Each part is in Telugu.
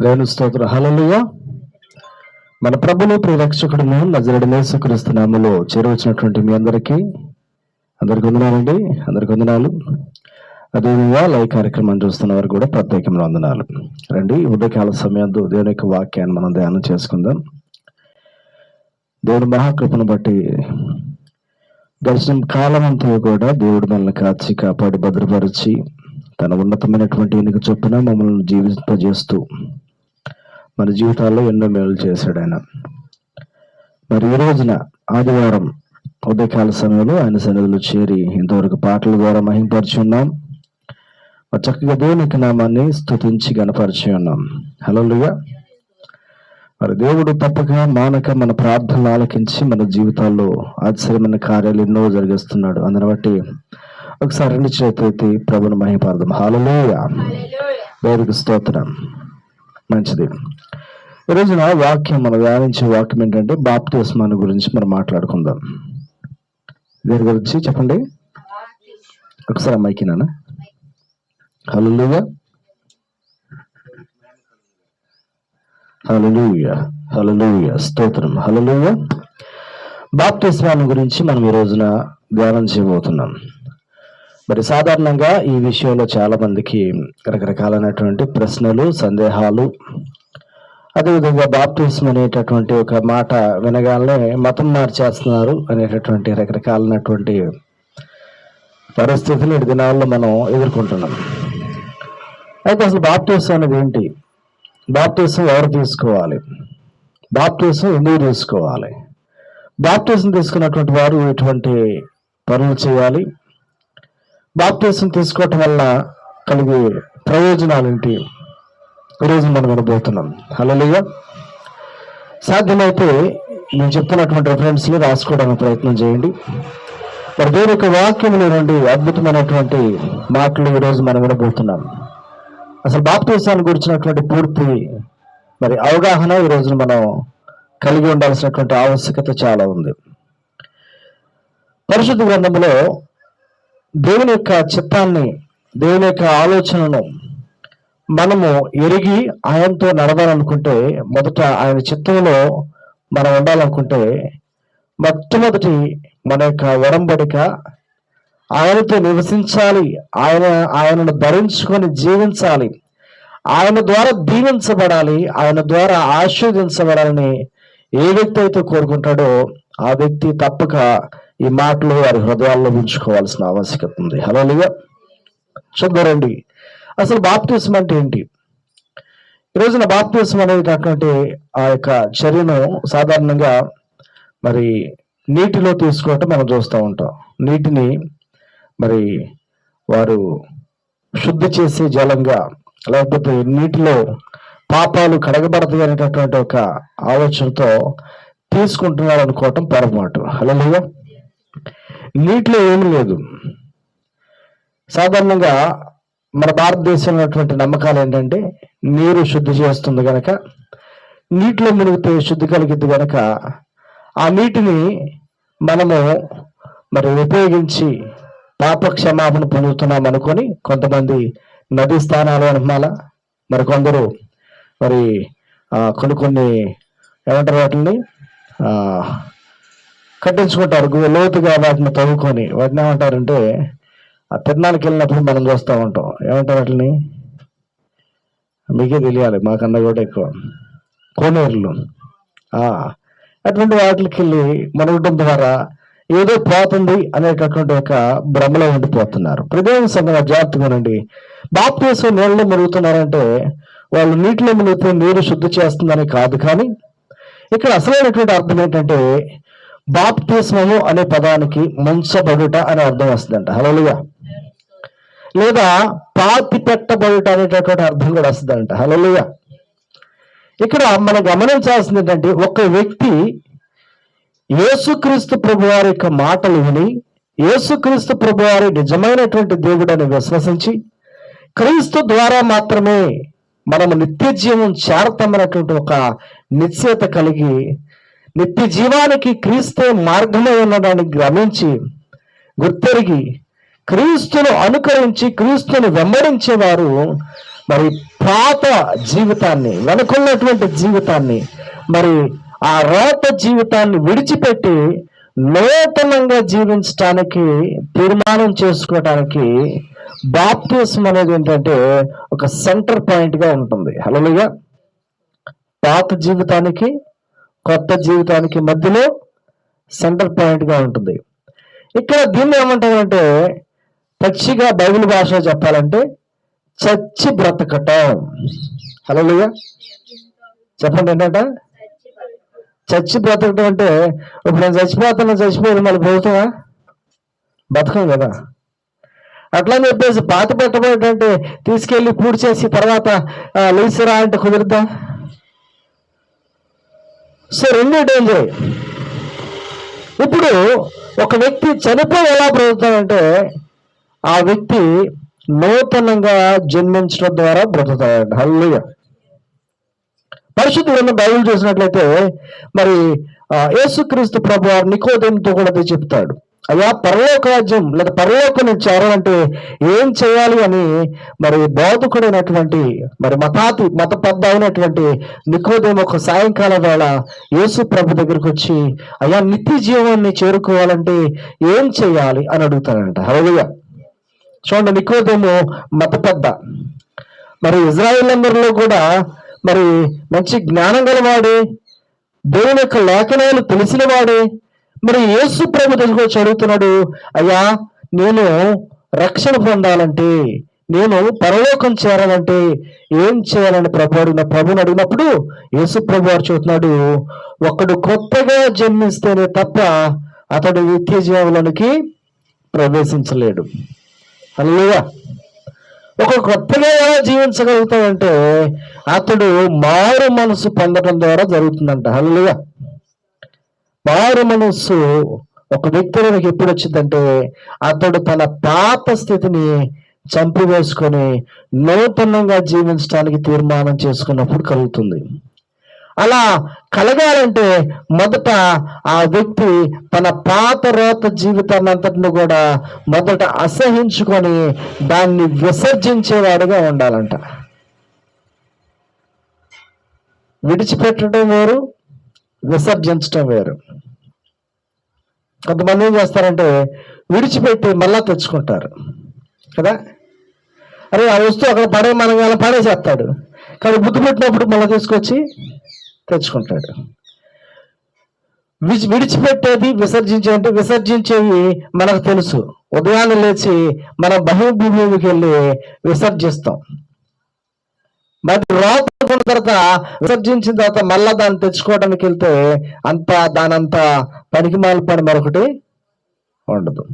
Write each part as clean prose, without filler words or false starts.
దేవుని స్తోత్రం. హల్లెలూయా. మన ప్రభువు ప్రియరక్షకుడును నజరేయుడైన యేసుక్రీస్తు నామములో చేరవచ్చినటువంటి మీ అందరికీ వందనాలండి. అందరికి వందనాలు. అదేవిధంగా లైవ్ కార్యక్రమం చూస్తున్న వారు కూడా ప్రత్యేకమైన వందనాలు. రండి, ఉదయకాల సమయంలో దేవుని యొక్క వాక్యాన్ని మనం ధ్యానం చేసుకుందాం. దేవుని మహాకృపను బట్టి దర్శనం కాలం అంతా కూడా దేవుడు మనల్ని కాచి కాపాడి భద్రపరిచి తన ఉన్నతమైనటువంటి ఎన్నిక చొప్పున మమ్మల్ని జీవింపజేస్తూ మన జీవితాల్లో ఎన్నో మేలు చేశాడు ఆయన. మరి ఈ రోజున ఆదివారం ఉదయకాల సమయంలో ఆయన సన్నిధిలో చేరి ఇంతవరకు పాటల ద్వారా మహింపరిచి ఉన్నాం. మరి చక్కగా దేవునికి నామాన్ని స్తుతించి గణపరిచి ఉన్నాం. హల్లెలూయా. మరి దేవుడు తప్పక మానక మన ప్రార్థనలు ఆలకించి మన జీవితాల్లో ఆశ్చర్యమైన కార్యాలు ఎన్నో జరిగిస్తున్నాడు. అందుని బట్టి ఒకసారి రెండు చేతులెత్తి ప్రభుని మహిమపరదాం. హల్లెలూయా. దేవునికి స్తోత్రం. మంచిది. ఈ రోజున వాక్యం మనం ధ్యానించే వాక్యం ఏంటంటే బాప్తిస్మాను గురించి మనం మాట్లాడుకుందాం. దీని గురించి చెప్పండి ఒకసారి అమ్మాయికి నాన్న. హల్లెలూయా. హల్లెలూయా. హల్లెలూయా. స్తోత్రం. హల్లెలూయా. బాప్తిస్మాను గురించి మనం ఈ రోజున ధ్యానం చేయబోతున్నాం. మరి సాధారణంగా ఈ విషయంలో చాలా మందికి రకరకాలైనటువంటి ప్రశ్నలు, సందేహాలు, అదేవిధంగా బాప్తిస్మం అనేటటువంటి ఒక మాట వినగానే మతం మార్చేస్తున్నారు అనేటటువంటి రకరకాలైనటువంటి పరిస్థితులు ఈ దినాల్లో మనం ఎదుర్కొంటున్నాం. అయితే అసలు బాప్తిస్మం అనేది ఏంటి? బాప్తిస్మం ఎవరు తీసుకోవాలి? బాప్తిస్మం ఎందుకు తీసుకోవాలి? బాప్తిస్మం తీసుకున్నటువంటి వారు ఎటువంటి పనులు చేయాలి? బాప్తిస్మం తీసుకోవటం వల్ల కలిగే ప్రయోజనాలు ఏంటి? ఈరోజు మనం వినబోతున్నాం. హల్లెలూయా. సాధ్యమైతే నేను చెప్తున్నటువంటి రెఫరెన్స్లు రాసుకోవడానికి ప్రయత్నం చేయండి. మరి దేవుని యొక్క వాక్యంలో నుండి అద్భుతమైనటువంటి మాటలు ఈరోజు మనం వినబోతున్నాం. అసలు బాప్తిస్మాన్ని గురించినటువంటి పూర్తి మరి అవగాహన ఈ రోజున మనం కలిగి ఉండాల్సినటువంటి ఆవశ్యకత చాలా ఉంది. పరిశుద్ధ గ్రంథంలో దేవుని యొక్క చిత్తాన్ని, దేవుని యొక్క ఆలోచనను మనము ఎరిగి ఆయనతో నడవాలనుకుంటే, మొదట ఆయన చిత్తంలో మనం ఉండాలనుకుంటే మొట్టమొదటి మన యొక్క ఒడంబడిక ఆయనతో నివసించాలి, ఆయనను ధరించుకొని జీవించాలి, ఆయన ద్వారా దీవించబడాలి, ఆయన ద్వారా ఆశీర్వదించబడాలని ఏ వ్యక్తి అయితే కోరుకుంటాడో ఆ వ్యక్తి తప్పక ఈ మాటలు వారి హృదయాల్లో ఉంచుకోవాల్సిన ఆవశ్యకత ఉంది. హల్లెలూయా. చూద్దారండి, అసలు బాప్తిస్మం అంటే ఏంటి? ఈ రోజున బాప్తిస్మం అనేటటువంటి ఆ యొక్క చర్యను సాధారణంగా మరి నీటిలో తీసుకోవటం మనం చూస్తూ ఉంటాం. నీటిని మరి వారు శుద్ధి చేసే జలంగా, లేకపోతే నీటిలో పాపాలు కడగబడతాయి అనేటటువంటి ఒక ఆలోచనతో తీసుకుంటున్నారు అనుకోవటం పొరపాటు. హల్లెలూయా. నీటిలో ఏమీ లేదు. సాధారణంగా మన భారతదేశంలో ఉన్నటువంటి నమ్మకాలు ఏంటంటే నీరు శుద్ధి చేస్తుంది కనుక, నీటిలో మునిగితే శుద్ధి కలిగిద్ది కనుక ఆ నీటిని మనము మరి ఉపయోగించి పాప క్షమాపణ పొందుతున్నాం అనుకొని కొంతమంది నదీ స్థానాలు అనుమాల, మరి కొందరు మరి కొన్ని ఏమంటారు వాటిని కట్టించుకుంటారు, లోతుగా వాటిని తవ్వుకొని. వాటిని ఏమంటారంటే ఆ తిరణాలకు వెళ్ళినప్పుడు మనం చూస్తూ ఉంటాం. ఏమంటారు వాటిని? మీకే తెలియాలి, మాకన్నా కూడా ఎక్కువ. కోనేరులు, అటువంటి వాటికి వెళ్ళి మునగడం ద్వారా ఏదో పోతుంది అనేటటువంటి ఒక భ్రమలో ఉండిపోతున్నారు. ప్రదేశ సంఘం జాగ్రత్తగానండి. బాప్తిస్మం నీళ్ళలో మునుగుతున్నారంటే వాళ్ళు నీటిలో మునిగితే నీరు శుద్ధి చేస్తుందని కాదు. కానీ ఇక్కడ అసలైనటువంటి అర్థం ఏంటంటే బాప్తిస్మము అనే పదానికి ముంచబడుట అనే అర్థం వస్తుందంట. హల్లెలూయా. లేదా పాతి పెట్టబడుట అనేటటువంటి అర్థం కూడా వస్తుందంట. హల్లెలూయా. ఇక్కడ మనం గమనించాల్సింది ఏంటంటే, ఒక వ్యక్తి యేసుక్రీస్తు ప్రభువారి యొక్క మాటలు విని, యేసుక్రీస్తు ప్రభువారి నిజమైనటువంటి దేవుడు అని విశ్వసించి, క్రీస్తు ద్వారా మాత్రమే మనము నిత్య జీవం చేరతామన్నటువంటి ఒక నిశ్చయత కలిగి, నిత్య జీవానికి క్రీస్తే మార్గమే ఉన్నదాన్ని గమనించి గుర్తెరిగి క్రీస్తును అనుకరించి క్రీస్తును వెంబడించేవారు మరి పాత జీవితాన్ని, వెనుకున్నటువంటి జీవితాన్ని, మరి ఆ రోత జీవితాన్ని విడిచిపెట్టి నూతనంగా జీవించటానికి తీర్మానం చేసుకోవటానికి బాప్తిస్మం అనేది ఏంటంటే ఒక సెంటర్ పాయింట్ గా ఉంటుంది. హల్లెలూయా. పాత జీవితానికి కొత్త జీవితానికి మధ్యలో సెంటర్ పాయింట్ గా ఉంటుంది. ఇక్కడ దీన్ని ఏమంటారంటే పచ్చిగా బైబిల్ భాష చెప్పాలంటే చచ్చి బ్రతకటం. హల్లెలూయా. చెప్పండి ఏంటంట చచ్చి బ్రతకటం అంటే, ఇప్పుడు నేను చచ్చిపోయేది మళ్ళీ పోతావా? బతకం కదా. అట్లా అని చెప్పేసి పాత పెట్టబోయేటంటే తీసుకెళ్లి పూర్తి చేసి తర్వాత లేచిరా అంటే కుదురుద్దా? సో రెండు డేంజర్. ఇప్పుడు ఒక వ్యక్తి చనిపోయి ఎలా బ్రతుకుతాడంటే ఆ వ్యక్తి నూతనంగా జన్మించడం ద్వారా బ్రతుకుతాడు. హల్లెలూయా. పరిశుద్ధుడైన బైబిల్ చూసినట్లయితే మరి యేసుక్రీస్తు ప్రభువారు నికోదేముతో కూడా అదే చెప్తాడు. అయ్యా, పరలోక రాజ్యం లేదా పరలోకం నుంచి చేరాలంటే ఏం చేయాలి అని మరి బోధకుడైనటువంటి మరి మత పెద్ద అయినటువంటి నికోదేము ఒక సాయంకాలం వేళ యేసు ప్రభు దగ్గరికి వచ్చి, అయ్యా, నిత్య జీవాన్ని చేరుకోవాలంటే ఏం చేయాలి అని అడుగుతాడంట. హల్లెలూయా. చూడండి, నికోదేము మత పెద్ద, మరి ఇజ్రాయేల్ అందరిలో కూడా మరి మంచి జ్ఞానం గలవాడే, దేవుని యొక్క లేఖనాలు తెలిసిన వాడే. మరి యేసు ప్రభు దగ్గరికి వచ్చి అడుగుతున్నాడు, అయ్యా, నేను రక్షణ పొందాలంటే, నేను పరలోకం చేరాలంటే ఏం చేయాలని ప్రభుని అడిగినప్పుడు యేసు ప్రభు వారు చెబుతున్నాడు, ఒకడు కొత్తగా జన్మిస్తేనే తప్ప అతడు నిత్య జీవంలోనికి ప్రవేశించలేడు. హల్లెలూయా. ఒక కొత్తగా ఎలా జీవించగలుగుతాడంటే అతడు మారు మనసు పొందడం ద్వారా జరుగుతుందంట. హల్లెలూయా. మారు మనస్సు ఒక వ్యక్తిలోకి ఎప్పుడు వచ్చిందంటే అతడు తన పాత స్థితిని చంపివేసుకొని నూతనంగా జీవించడానికి తీర్మానం చేసుకున్నప్పుడు కలుగుతుంది. అలా కలగాలంటే మొదట ఆ వ్యక్తి తన పాత రోత జీవితాన్ని అంతటిని కూడా మొదట అసహించుకొని దాన్ని విసర్జించేవాడుగా ఉండాలంట. విడిచిపెట్టడం వేరు, విసర్జించడం వేరు. కొంతమంది ఏం చేస్తారంటే విడిచిపెట్టి మళ్ళా తెచ్చుకుంటారు కదా. అరే, ఆ వస్తువు అక్కడ మనగా పడేసేస్తాడు, కానీ బుద్ధి పెట్టినప్పుడు మళ్ళీ తీసుకొచ్చి తెచ్చుకుంటాడు. విడిచిపెట్టేది విసర్జించేవి మనకు తెలుసు. ఉదయాన్నే లేచి మనం బహిర్భూమికి వెళ్ళి విసర్జిస్తాం. మరి రోత తర్వాత విసర్జించిన తర్వాత మళ్ళా దాన్ని తెచ్చుకోవడానికి వెళ్తే దానంతా పనికిమాల పని మరొకటి ఉండదు.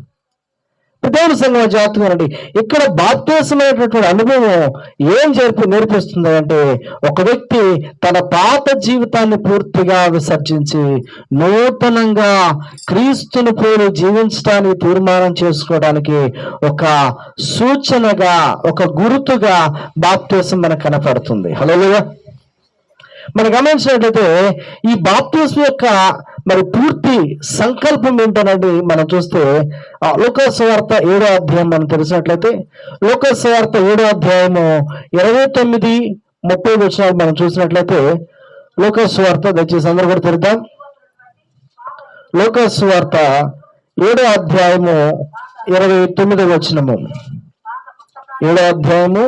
దేవుని సంఘం జాగ్రత్తగా రండి. ఇక్కడ బాప్తిస్మమైనటువంటి అనుభవం ఏం నేర్పిస్తుంది అంటే ఒక వ్యక్తి తన పాత జీవితాన్ని పూర్తిగా విసర్జించి నూతనంగా క్రీస్తుని పోలి జీవించడానికి తీర్మానం చేసుకోవడానికి ఒక సూచనగా, ఒక గుర్తుగా బాప్తిస్మం మనకు కనపడుతుంది. హల్లెలూయా. మనం గమనించినట్లయితే ఈ బాప్తిస్మం యొక్క మరి పూర్తి సంకల్పం ఏంటనేది మనం చూస్తే లూకా సువార్త 7వ అధ్యాయం మనం తెలిసినట్లయితే లూకా సువార్త 7వ అధ్యాయము 29-30 వచనాలు మనం చూసినట్లయితే లూకా సువార్త, దయచేసి అందరూ కూడా తెరుద్దాం. లూకా సువార్త 7వ అధ్యాయము 29వ వచనము. 7వ అధ్యాయము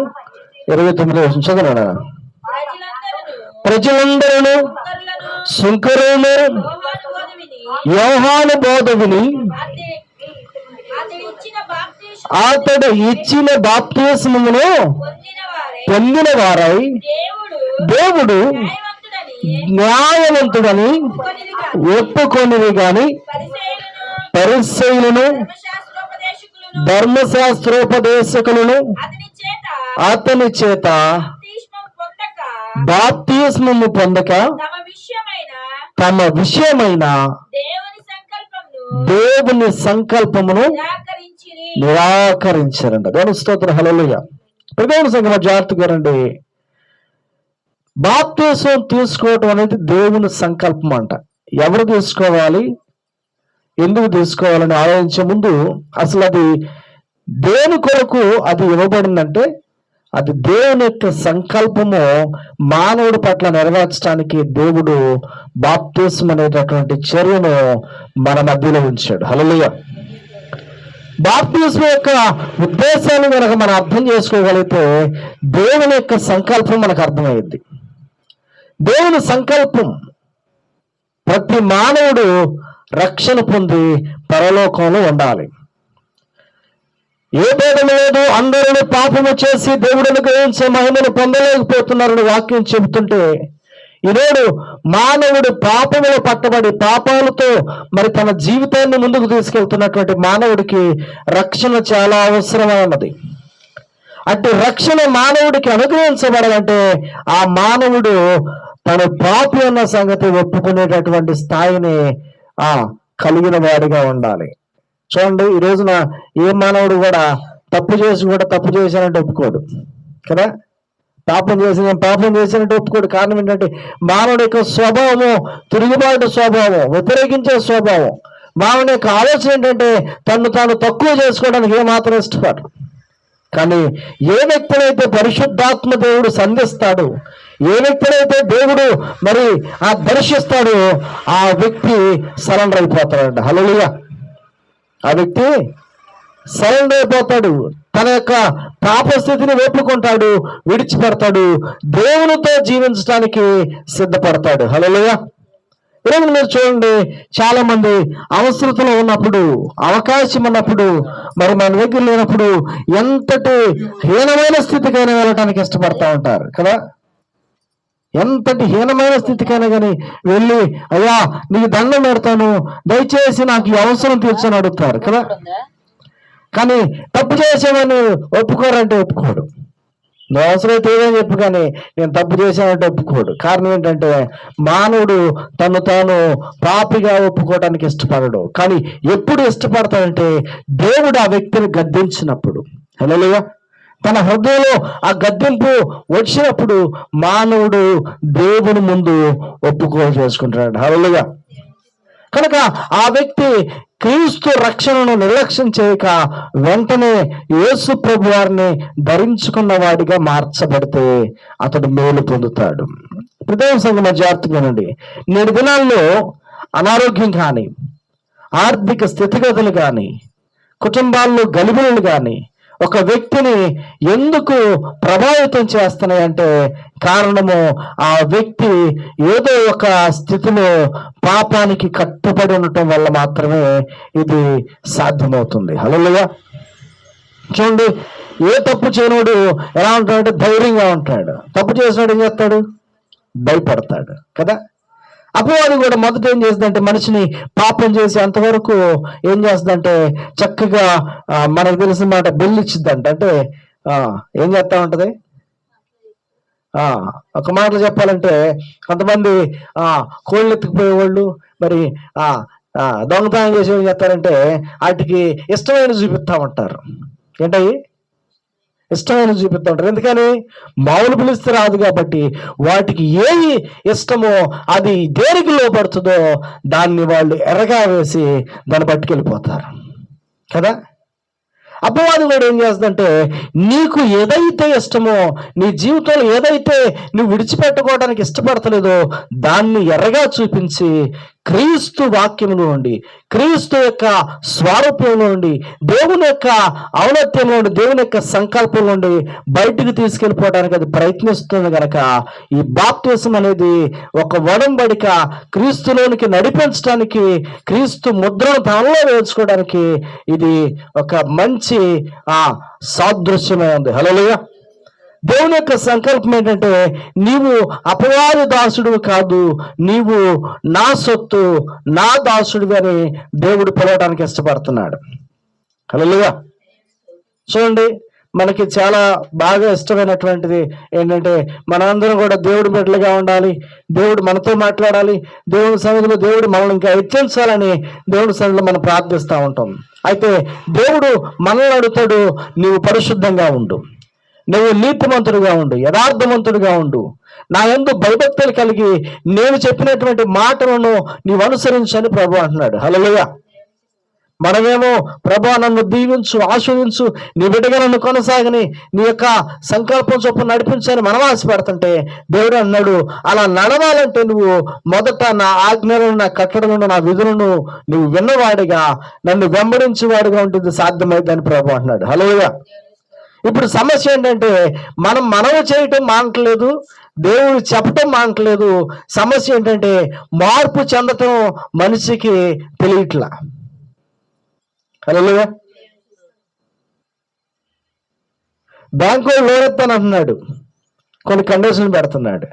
29వ వచనం చదవనా? ప్రజలందరూ సుంకరులు యోహాను బోధ విని అతడు ఇచ్చిన బాప్తిస్మమును పొందిన వారై దేవుడు న్యాయవంతుడని ఒప్పుకొనివి గాని పరిసయ్యులను ధర్మశాస్త్రోపదేశకులను అతని చేత బాప్తిస్మము పొందక తమ విషయమైన దేవుని సంకల్పమును నిరాకరించారంట. దేవుని స్తోత్రం. హల్లెలూయా. దేవుని సంఘం జాగ్రత్తగా రండి. బాప్తిస్మం తీసుకోవటం అనేది దేవుని సంకల్పం అంట. ఎవరు తీసుకోవాలి, ఎందుకు తీసుకోవాలని ఆలోచించే ముందు అసలు అది దేని కొరకు అది ఇవ్వబడిందంటే అది దేవుని యొక్క సంకల్పము మానవుడి పట్ల నెరవేర్చడానికి దేవుడు బాప్తిస్మం అనేటటువంటి చర్యను మన మధ్యలో ఉంచాడు. హల్లెలూయా. బాప్తిస్మం యొక్క ఉద్దేశాన్ని కనుక మనం అర్థం చేసుకోగలిగితే దేవుని యొక్క సంకల్పం మనకు అర్థమయ్యింది. దేవుని సంకల్పం ప్రతి మానవుడు రక్షణ పొంది పరలోకంలో ఉండాలి. ఏ భేదం లేదు, అందరూ పాపము చేసి దేవుడిని గ్రహించే మహిమను పొందలేకపోతున్నారని వాక్యం చెబుతుంటే, ఈనాడు మానవుడు పాపములు పట్టబడి పాపాలతో మరి తన జీవితాన్ని ముందుకు తీసుకెళ్తున్నటువంటి మానవుడికి రక్షణ చాలా అవసరమైనది. అటు రక్షణ మానవుడికి అనుగ్రహించబడాలంటే ఆ మానవుడు తను పాపి అన్న సంగతి ఒప్పుకునేటటువంటి స్థాయిని కలిగిన వాడిగా ఉండాలి. చూడండి, ఈ రోజున ఏ మానవుడు కూడా తప్పు చేశానంటే ఒప్పుకోడు కదా. పాపం చేసినట్టు ఒప్పుకోడు. కారణం ఏంటంటే మానవుడి యొక్క స్వభావము తిరుగుబాటు స్వభావం, వ్యతిరేకించే స్వభావం. మానవుడి యొక్క ఆలోచన ఏంటంటే తను తాను తక్కువ చేసుకోవడానికి ఏమాత్రం ఇష్టపడు. కానీ ఏ వ్యక్తులైతే పరిశుద్ధాత్మ దేవుడు సంధిస్తాడు, ఏ వ్యక్తులైతే దేవుడు మరి దర్శిస్తాడో ఆ వ్యక్తి సరెండర్ అయిపోతాడంట. హల్లెలూయా. ఆ వ్యక్తి సరెండర్ అయిపోతాడు, తన యొక్క పాపస్థితిని ఒప్పుకుంటాడు, విడిచిపెడతాడు, దేవునితో జీవించడానికి సిద్ధపడతాడు. హల్లెలూయా. ఈరోజు మీరు చూడండి, చాలా మంది అవసరతలో ఉన్నప్పుడు, అవకాశం ఉన్నప్పుడు, మరి మన దగ్గర లేనప్పుడు ఎంతటి హీనమైన స్థితికైనా వెళ్ళటానికి ఇష్టపడతా ఉంటారు కదా. ఎంతటి హీనమైన స్థితికైనా కానీ వెళ్ళి, అయ్యా నీకు దండం పెడతాను, దయచేసి నాకు ఈ అవసరం తీర్చని అడుగుతారు కదా. కానీ తప్పు చేసామని ఒప్పుకోరంటే ఒప్పుకోడు. నువ్వు అవసరమైతే ఏదని చెప్పు, కానీ నేను తప్పు చేశానంటే ఒప్పుకోడు. కారణం ఏంటంటే మానవుడు తను తాను పాపిగా ఒప్పుకోవడానికి ఇష్టపడడు. కానీ ఎప్పుడు ఇష్టపడతాడంటే దేవుడు ఆ వ్యక్తిని గద్దించినప్పుడు. హల్లెలూయా. తన హృదయంలో ఆ గద్దింపు వచ్చినప్పుడు మానవుడు దేవుని ముందు చేసుకుంటాడు. హల్లెలూయా. కనుక ఆ వ్యక్తి క్రీస్తు రక్షణను నిర్లక్ష్యం చేయక వెంటనే యేసు ప్రభు వారిని ధరించుకున్న వాడిగా మార్చబడితే అతడు మేలు పొందుతాడు. హృదయ సంగమ జాగ్రత్తగానండి. నేటి దినాల్లో అనారోగ్యం కానీ, ఆర్థిక స్థితిగతులు కానీ, కుటుంబాల్లో గలిబిలు కానీ ఒక వ్యక్తిని ఎందుకు ప్రభావితం చేస్తున్నాయంటే కారణము ఆ వ్యక్తి ఏదో ఒక స్థితిలో పాపానికి కట్టుబడి ఉండటం వల్ల మాత్రమే ఇది సాధ్యమవుతుంది. హల్లెలూయా. చూడండి, ఏ తప్పు చేయనోడు ఎలా ఉంటాడంటే ధైర్యంగా ఉంటాడు. తప్పు చేసినాడు ఏం చేస్తాడు? భయపడతాడు కదా. అపవాది కూడా మొదట ఏం చేస్తుందంటే మనిషిని పాపం చేసి అంతవరకు ఏం చేస్తుందంటే చక్కగా మనకు తెలిసిన మాట బెల్లిచ్చిద్దంట. అంటే ఏం చేస్తా ఉంటది, ఒక మాటలు చెప్పాలంటే కొంతమంది కోళ్ళు ఎత్తుకుపోయేవాళ్ళు మరి దొంగతనం చేసి ఏం చేస్తారంటే వాటికి ఇష్టమైన చూపిస్తా ఉంటారు. ఏంటవి ఇష్టమైన చూపిస్తూ ఉంటారు. ఎందుకని? మామూలు పిలిస్తే రాదు కాబట్టి వాటికి ఏది ఇష్టమో అది దేనికి లోపడుతుందో దాన్ని వాళ్ళు ఎర్రగా వేసి దాన్ని పట్టుకెళ్ళిపోతారు కదా. అపవాది కూడా ఏం చేస్తుందంటే నీకు ఏదైతే ఇష్టమో, నీ జీవితంలో ఏదైతే నువ్వు విడిచిపెట్టుకోవడానికి ఇష్టపడతలేదో దాన్ని ఎర్రగా చూపించి క్రీస్తు వాక్యంలో నుండి, క్రీస్తు యొక్క స్వరూపంలో నుండి, దేవుని యొక్క ఔన్నత్యంలో నుండి, దేవుని యొక్క సంకల్పం నుండి బయటికి తీసుకెళ్ళిపోవడానికి అది ప్రయత్నిస్తుంది. కనుక ఈ బాప్తిసం అనేది ఒక ఒడంబడిక, క్రీస్తులోనికి నడిపించడానికి, క్రీస్తు ముద్రను తనలో వేసుకోవడానికి ఇది ఒక మంచి సాదృశ్యమే ఉంది. హల్లెలూయా. దేవుని యొక్క సంకల్పం ఏంటంటే నీవు అపవాది దాసుడు కాదు, నీవు నా సొత్తు, నా దాసుడు అని దేవుడు పిలవడానికి ఇష్టపడుతున్నాడు. హల్లెలూయా. చూడండి, మనకి చాలా బాగా ఇష్టమైనటువంటిది ఏంటంటే మనందరం కూడా దేవుడి బిడ్డలుగా ఉండాలి, దేవుడు మనతో మాట్లాడాలి, దేవుడి సన్నిధిలో దేవుడు మనల్ని ఇంకా హెచ్చించాలని దేవుడి సన్నిధిలో మనం ప్రార్థిస్తూ ఉంటాం. అయితే దేవుడు మనల్ని అడుగుతాడు, నీవు పరిశుద్ధంగా ఉండు, నువ్వు నీతిమంతుడిగా ఉండు, యథార్థవంతుడిగా ఉండు, నా యందు భయభక్తులు కలిగి నేను చెప్పినటువంటి మాటలను నీవు అనుసరించని ప్రభు అంటున్నాడు. హల్లెలూయా. మనమేమో ప్రభా నన్ను దీవించు, ఆస్వాదించు, నీ బిడ్డగా నన్ను కొనసాగని, నీ యొక్క సంకల్పం చొప్పున నడిపించని మనం ఆశపడుతుంటే దేవుడు అన్నాడు, అలా నడవాలంటే నువ్వు మొదట నా ఆజ్ఞలను, నా కట్టడలను, నా విధులను నువ్వు విన్నవాడిగా, నన్ను వెంబడించేవాడిగా ఉంటుంది సాధ్యమైందని ప్రభు అంటున్నాడు. హల్లెలూయా. ఇప్పుడు సమస్య ఏంటంటే మనం మనవి చేయటం మానట్లేదు, దేవుడు చెప్పటం మానట్లేదు. సమస్య ఏంటంటే మార్పు చెందటం మనిషికి తెలియట్లా. హల్లెలూయా. బ్యాంకు లోన్ ఎత్తాను అంటున్నాడు, కొన్ని కండిషన్లు పెడుతున్నాడు.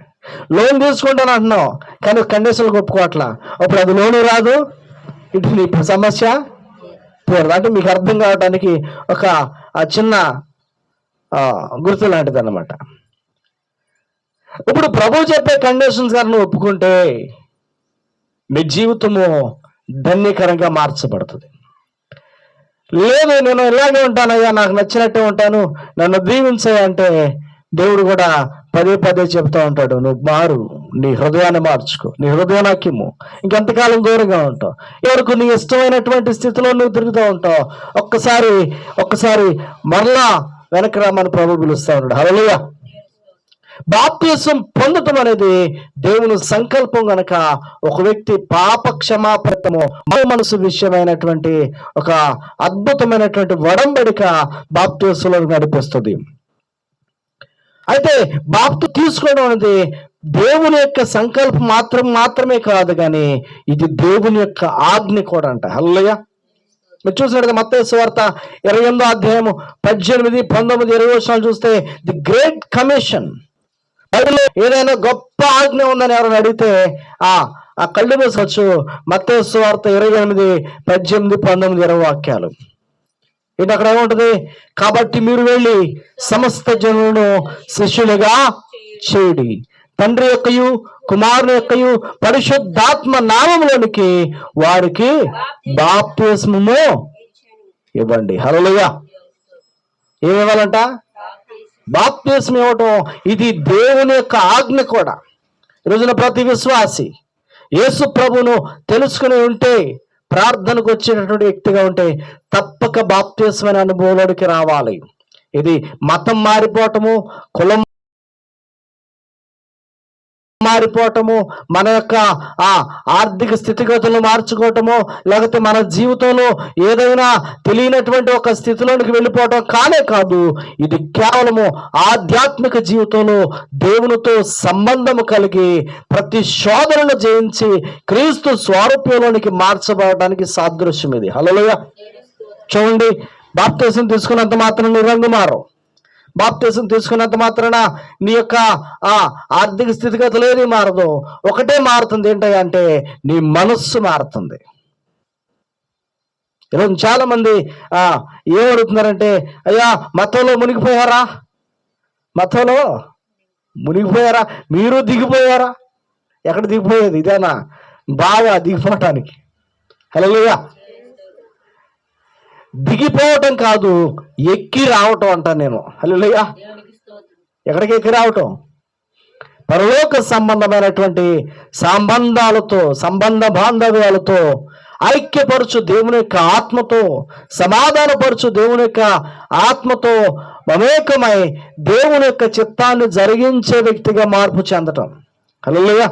లోన్ తీసుకుంటాను అంటున్నావు, కానీ కండిషన్లు ఒప్పుకోవట్లా. అప్పుడు అది లోను రాదు, ఇటు నీ సమస్య పోదు. అంటే మీకు అర్థం కావడానికి ఒక చిన్న గుర్తు లాంటిది అన్నమాట. ఇప్పుడు ప్రభు చెప్పే కండిషన్స్ గారిని ఒప్పుకుంటే మీ జీవితము ధన్యకరంగా మార్చబడుతుంది. లేదు నేను ఇలాగే ఉంటానయ్యా, నాకు నచ్చినట్టే ఉంటాను, నన్ను దీవించాయి అంటే దేవుడు కూడా పదే పదే చెప్తా ఉంటాడు, నువ్వు మారు, నీ హృదయాన్ని మార్చుకో, నీ హృదయం నాకిమ్ము. ఇంకెంతకాలం దూరంగా ఉంటావు, ఎవరికి నీ ఇష్టమైనటువంటి స్థితిలో నువ్వు తిరుగుతూ ఉంటావు. ఒక్కసారి మరలా వెనక్కి రామని ప్రభు పిలుస్తా ఉన్నాడు. హల్లెలూయా. బాప్తిసం పొందటం అనేది దేవుని సంకల్పం గనక ఒక వ్యక్తి పాప క్షమాపణము మనసు విషయమైనటువంటి ఒక అద్భుతమైనటువంటి వడంబడిక బాప్తిసంలో నడిపిస్తుంది. అయితే బాప్తి తీసుకోవడం అనేది దేవుని యొక్క సంకల్పం మాత్రమే కాదు, కానీ ఇది దేవుని యొక్క ఆజ్ఞ కూడా అంట. హల్లెలూయా. మీరు చూసినట్టు మత్తయి సువార్త 28వ అధ్యాయము 18, 19, 20 వచనాలు చూస్తే ది గ్రేట్ కమిషన్, బైబిల్లో ఏదైనా గొప్ప ఆజ్ఞ ఉందని ఎవరైనా అడిగితే ఆ కళ్ళు మూసొచ్చు. మత్తయి సువార్త 28, 18, 19, 20 వాక్యాలు. ఇది అక్కడ ఏముంటది? కాబట్టి మీరు వెళ్ళి సమస్త జనులను శిష్యులుగా చేయుడి, తండ్రి యొక్కయు కుమారుని యొక్కయు పరిశుద్ధాత్మ నామములోనికి వారికి బాప్తిస్మము ఇవ్వండి. హల్లెలూయా. ఏమి ఇవ్వాలంట? బాప్తిస్మం ఇవ్వటం. ఇది దేవుని యొక్క ఆజ్ఞ కూడా. ఈరోజున ప్రతి విశ్వాసి యేసు ప్రభును తెలుసుకుని ఉంటే, ప్రార్థనకు వచ్చేటటువంటి వ్యక్తిగా ఉంటే తప్పక బాప్తిస్మం అనుభవంలోనికి రావాలి. ఇది మతం మారిపోవటము, కులం మారిపోవటము, మన యొక్క ఆర్థిక స్థితిగతులను మార్చుకోవటము, లేకపోతే మన జీవితంలో ఏదైనా తెలియనటువంటి ఒక స్థితిలోనికి వెళ్ళిపోవటం కానే కాదు. ఇది కేవలము ఆధ్యాత్మిక జీవితంలో దేవునితో సంబంధము కలిగి ప్రతి శోధనను జయించి క్రీస్తు స్వరూపంలోనికి మార్చబడడానికి సాదృశ్యం ఇది. హల్లెలూయా. చూడండి, బాప్తిసం తీసుకున్నంత మాత్రం నీ రంగు మారు, బాప్తిసం తీసుకున్నంత మాత్రాన నీ యొక్క ఆర్థిక స్థితిగతులు ఏది మారదు. ఒకటే మారుతుంది, ఏంటంటే నీ మనస్సు మారుతుంది. ఈరోజు చాలా మంది ఏమడుగుతున్నారంటే, అయ్యా మతంలో మునిగిపోయారా, మతంలో మునిగిపోయారా, మీరు దిగిపోయారా? ఎక్కడ దిగిపోయేది? ఇదేనా బాగా దిగిపోవటానికి? హల్లెలూయా. దిగిపోవటం కాదు, ఎక్కి రావటం అంటాను నేను. హల్లెలూయా. ఎక్కడికి ఎక్కి రావటం? పరలోక సంబంధమైనటువంటి సంబంధ బాంధవ్యాలతో ఐక్యపరచు దేవుని యొక్క ఆత్మతో, సమాధానపరచు దేవుని యొక్క ఆత్మతో మమేకమై దేవుని యొక్క చిత్తాన్ని జరిగించే వ్యక్తిగా మార్పు చెందటం. హల్లెలూయా.